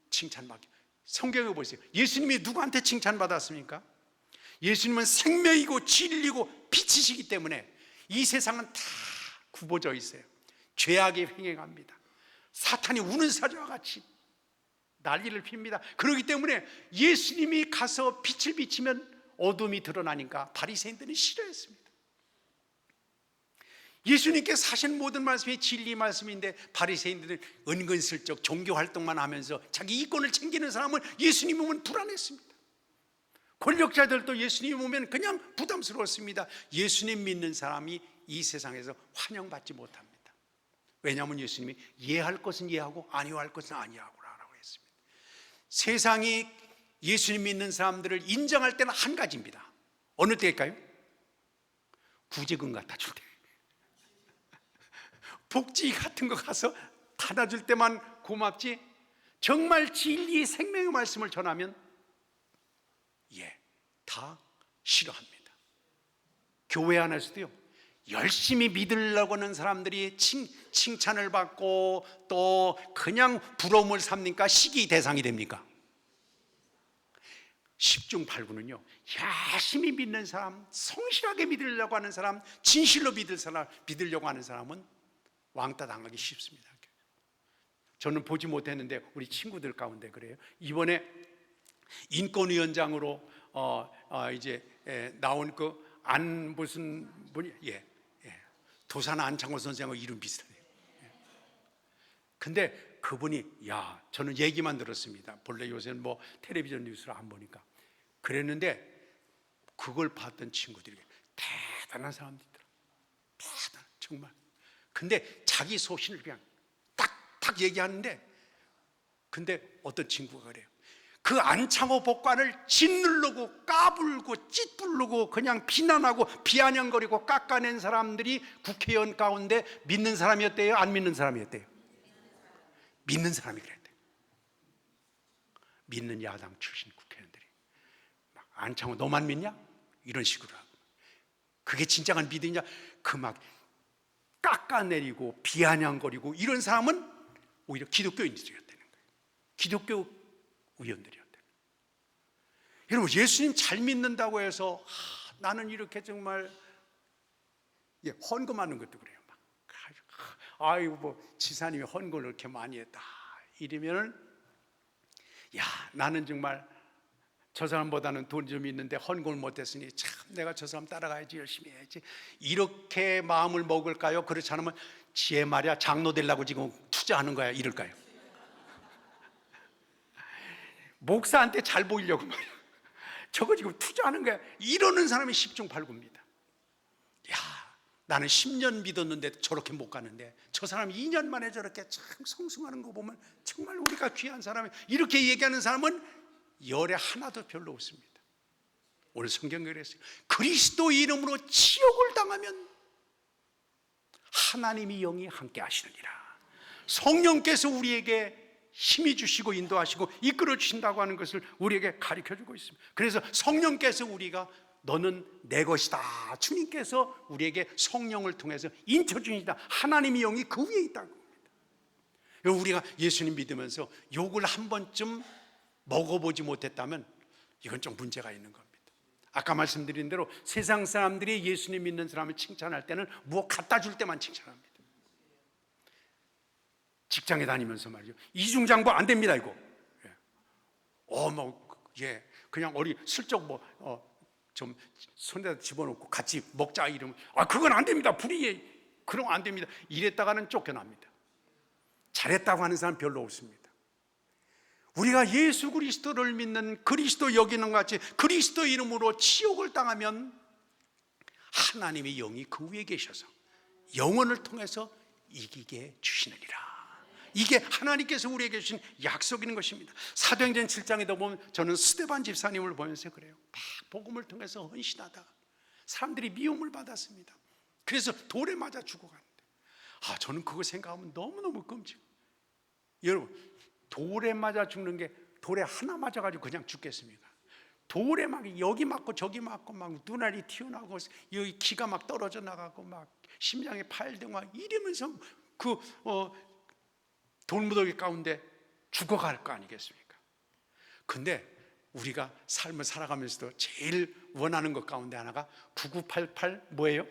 칭찬받기, 성경에 보세요. 예수님이 누구한테 칭찬받았습니까? 예수님은 생명이고 진리고 빛이시기 때문에 이 세상은 다 굽어져 있어요. 죄악에 횡행합니다. 사탄이 우는 사자와 같이 난리를 핍니다. 그렇기 때문에 예수님이 가서 빛을 비치면 어둠이 드러나니까 바리새인들은 싫어했습니다. 예수님께서 하신 모든 말씀이 진리 말씀인데 바리새인들은 은근슬쩍 종교 활동만 하면서 자기 이권을 챙기는 사람은 예수님 보면 불안했습니다. 권력자들도 예수님 보면 그냥 부담스러웠습니다. 예수님 믿는 사람이 이 세상에서 환영받지 못합니다. 왜냐하면 예수님이 예할 것은 예하고 아니할 것은 아니하고 라고 했습니다. 세상이 예수님 믿는 사람들을 인정할 때는 한 가지입니다. 어느 때일까요? 구제금 갖다 줄 때, 복지 같은 거 가서 받아줄 때만 고맙지, 정말 진리 생명의 말씀을 전하면 다 싫어합니다. 교회 안에서도요, 열심히 믿으려고 하는 사람들이 칭찬을 받고 또 그냥 부러움을 삼니까 시기 대상이 됩니까? 십중팔구는요, 열심히 믿는 사람, 성실하게 믿으려고 하는 사람, 진실로 믿으려고 하는 사람은 왕따 당하기 쉽습니다. 저는 보지 못했는데 우리 친구들 가운데 그래요. 이번에 인권위원장으로 나온 그 무슨 분이 도산 안창호 선생하고 이름 비슷해요. 근데 그분이 저는 얘기만 들었습니다. 본래 요새는 뭐 텔레비전 뉴스를 안 보니까 그랬는데 그걸 봤던 친구들이 대단한 사람들이더라. 정말. 근데 자기 소신을 그냥 딱딱 얘기하는데, 근데 어떤 친구가 그래요. 그 안창호 법관을 짓누르고 까불고 찌푸르고 그냥 비난하고 비아냥거리고 깎아낸 사람들이 국회의원 가운데 믿는 사람이었대요? 안 믿는 사람이었대요? 믿는 사람이 그랬대요. 믿는 야당 출신 국회의원들이 안창호 너만 믿냐? 이런 식으로 하고, 그게 진정한 믿음이냐? 그 막 깎아내리고 비아냥거리고 이런 사람은 오히려 기독교인들이었다는 거예요. 기독교 의원들이었대요. 여러분, 예수님 잘 믿는다고 해서 나는 이렇게 정말 헌금하는 것도 그래요. 막 아이고 뭐 지사님이 헌금을 이렇게 많이 했다 이러면은 나는 정말 저 사람보다는 돈 좀 있는데 헌금을 못했으니 참 내가 저 사람 따라가야지, 열심히 해야지, 이렇게 마음을 먹을까요? 그렇지 않으면 쟤 말이야 장로 되려고 지금 투자하는 거야 이럴까요? 목사한테 잘 보이려고 말이야 저거 지금 투자하는 거야 이러는 사람이 십중팔구입니다. 나는 10년 믿었는데 저렇게 못 가는데 저 사람 2년 만에 저렇게 참 성승하는 거 보면 정말 우리가 귀한 사람이, 이렇게 얘기하는 사람은 열에 하나도 별로 없습니다. 오늘 성경에 그랬어요. 그리스도 이름으로 치욕을 당하면 하나님이 영이 함께 하시느니라. 성령께서 우리에게 힘이 주시고 인도하시고 이끌어 주신다고 하는 것을 우리에게 가르쳐 주고 있습니다. 그래서 성령께서 우리가 너는 내 것이다, 주님께서 우리에게 성령을 통해서 인쳐 주신다. 하나님의 영이 그 위에 있다고 합니다. 우리가 예수님 믿으면서 욕을 한 번쯤 먹어보지 못했다면 이건 좀 문제가 있는 겁니다. 아까 말씀드린 대로 세상 사람들이 예수님 믿는 사람을 칭찬할 때는 뭐 갖다 줄 때만 칭찬합니다. 직장에 다니면서 말이죠, 이중장부 안 됩니다 이거. 그냥 슬쩍 좀 손에다 집어넣고 같이 먹자 이러면 그건 안 됩니다, 불의해, 그럼 안 됩니다 이랬다가는 쫓겨납니다. 잘했다고 하는 사람 별로 없습니다. 우리가 예수 그리스도를 믿는 그리스도 여기는 것 같이 그리스도 이름으로 치욕을 당하면 하나님의 영이 그 위에 계셔서 영혼을 통해서 이기게 주시느니라. 이게 하나님께서 우리에게 주신 약속인 것입니다. 사도행전 7장에도 보면 저는 스데반 집사님을 보면서 그래요. 막 복음을 통해서 헌신하다가 사람들이 미움을 받았습니다. 그래서 돌에 맞아 죽어갔는데 저는 그거 생각하면 너무너무 끔찍해요. 여러분, 돌에 맞아 죽는 게 돌에 하나 맞아가지고 그냥 죽겠습니까? 돌에 막 여기 맞고 저기 맞고 막 눈알이 튀어나오고 여기 기가 막 떨어져 나가고 막 심장에 파열되고 막 이러면서 그 돌무더기 가운데 죽어갈 거 아니겠습니까? 근데 우리가 삶을 살아가면서도 제일 원하는 것 가운데 하나가 9988 뭐예요?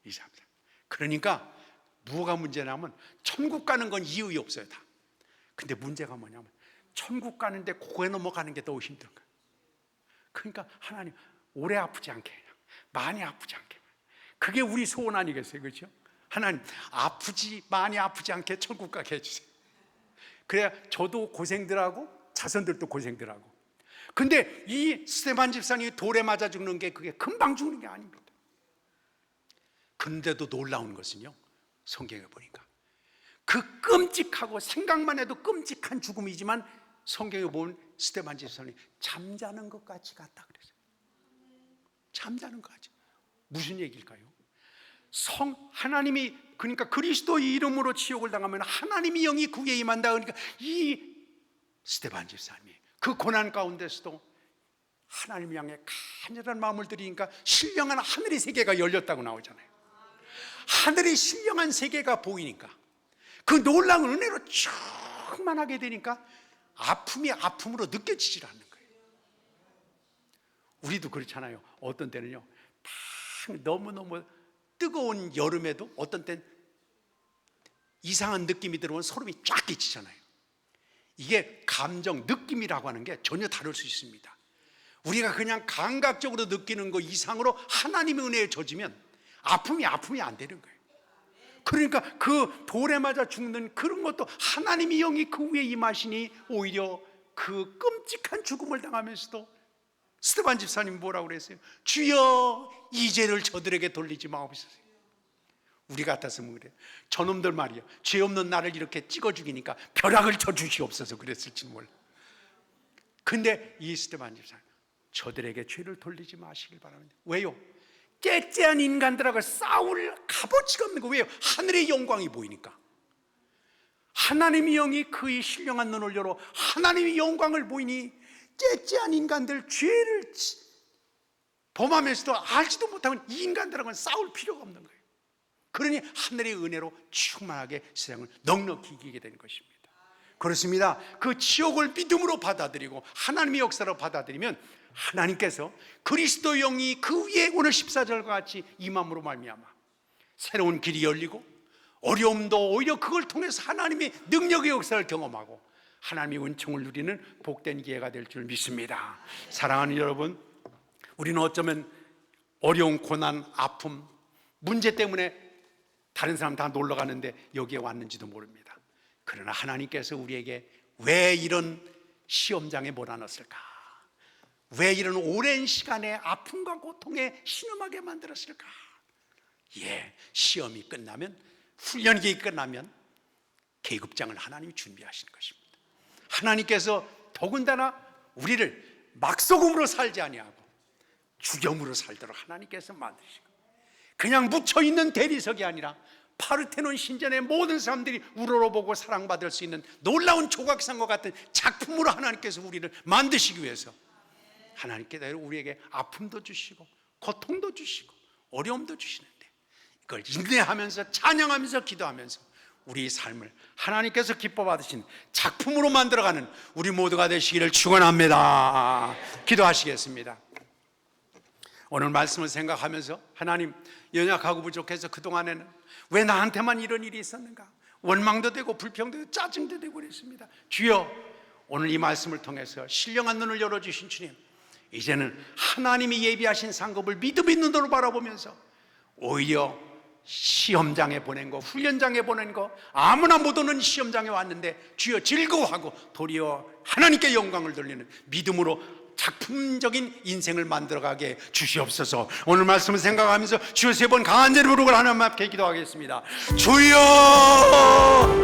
234. 그러니까 뭐가 문제냐면 천국 가는 건 이유 없어요 다. 근데 문제가 뭐냐면 천국 가는데 고개 넘어가는 게 더 힘든 거예요. 그러니까 하나님 오래 아프지 않게, 많이 아프지 않게, 그게 우리 소원 아니겠어요? 그렇죠? 하나님 많이 아프지 않게 천국 가게 해주세요. 그래야 저도 고생들하고 자손들도 고생들하고. 근데 이 스데반 집사님이 돌에 맞아 죽는 게 그게 금방 죽는 게 아닙니다. 근데도 놀라운 것은요, 성경에 보니까 그 끔찍하고 생각만 해도 끔찍한 죽음이지만 성경에 보면 스데반 집사님이 잠자는 것 같이 갔다 그랬어요. 잠자는 것 같이. 무슨 얘기일까요? 하나님이, 그러니까 그리스도의 이름으로 지옥을 당하면 하나님의 영이 그 위에 임한다. 그러니까 이 스데반 집사님이 그 고난 가운데서도 하나님 향해 간절한 마음을 들이니까 신령한 하늘의 세계가 열렸다고 나오잖아요. 하늘의 신령한 세계가 보이니까 그 놀라운 은혜로 충만하게 되니까 아픔이 아픔으로 느껴지질 않는 거예요. 우리도 그렇잖아요. 어떤 때는요, 너무너무 뜨거운 여름에도 어떤 땐 이상한 느낌이 들어오면 소름이 쫙 끼치잖아요. 이게 감정, 느낌이라고 하는 게 전혀 다를 수 있습니다. 우리가 그냥 감각적으로 느끼는 거 이상으로 하나님의 은혜에 젖으면 아픔이 안 되는 거예요. 그러니까 그 돌에 맞아 죽는 그런 것도 하나님의 영이 그 위에 임하시니 오히려 그 끔찍한 죽음을 당하면서도 스데반 집사님 뭐라고 그랬어요? 주여 이 죄를 저들에게 돌리지 마옵소서. 우리 같았으면 그래요. 저놈들 말이야, 죄 없는 나를 이렇게 찍어 죽이니까 벼락을 쳐 주시옵소서 그랬을지 몰라. 근데 이 스데반 집사님, 저들에게 죄를 돌리지 마시길 바랍니다. 왜요? 째째한 인간들하고 싸울 값어치가 없는 거. 왜요? 하늘의 영광이 보이니까. 하나님의 영이 그의 신령한 눈을 열어 하나님의 영광을 보이니 째째한 인간들, 죄를 범하면서도 알지도 못하는 이 인간들하고는 싸울 필요가 없는 거예요. 그러니 하늘의 은혜로 충만하게 세상을 넉넉히 이기게 되는 것입니다. 그렇습니다. 그 지옥을 믿음으로 받아들이고 하나님의 역사로 받아들이면 하나님께서 그리스도 영이 그 위에 오늘 14절과 같이 임함으로 말미암아 새로운 길이 열리고 어려움도 오히려 그걸 통해서 하나님의 능력의 역사를 경험하고 하나님의 은총을 누리는 복된 기회가 될 줄 믿습니다. 사랑하는 여러분, 우리는 어쩌면 어려운 고난, 아픔, 문제 때문에 다른 사람 다 놀러 가는데 여기에 왔는지도 모릅니다. 그러나 하나님께서 우리에게 왜 이런 시험장에 몰아넣었을까? 왜 이런 오랜 시간의 아픔과 고통에 신음하게 만들었을까? 시험이 끝나면, 훈련기 끝나면 계급장을 하나님이 준비하시는 것입니다. 하나님께서 더군다나 우리를 막소금으로 살지 아니하고 주겸으로 살도록 하나님께서 만드시고, 그냥 묻혀있는 대리석이 아니라 파르테논 신전의 모든 사람들이 우러러보고 사랑받을 수 있는 놀라운 조각상과 같은 작품으로 하나님께서 우리를 만드시기 위해서 하나님께서 우리에게 아픔도 주시고 고통도 주시고 어려움도 주시는데, 이걸 인내하면서 찬양하면서 기도하면서 우리 삶을 하나님께서 기뻐 받으신 작품으로 만들어가는 우리 모두가 되시기를 축원합니다. 기도하시겠습니다. 오늘 말씀을 생각하면서 하나님, 연약하고 부족해서 그동안에는 왜 나한테만 이런 일이 있었는가, 원망도 되고 불평도 되고 짜증도 되고 그랬습니다. 주여, 오늘 이 말씀을 통해서 신령한 눈을 열어주신 주님, 이제는 하나님이 예비하신 상급을 믿음 있는 눈으로 바라보면서 오히려 시험장에 보낸 거, 훈련장에 보낸 거, 아무나 못 오는 시험장에 왔는데 주여 즐거워하고 도리어 하나님께 영광을 돌리는 믿음으로 작품적인 인생을 만들어가게 주시옵소서. 오늘 말씀을 생각하면서 주여 3번 강한 제로 부르고 하나님 앞에 기도하겠습니다. 주여!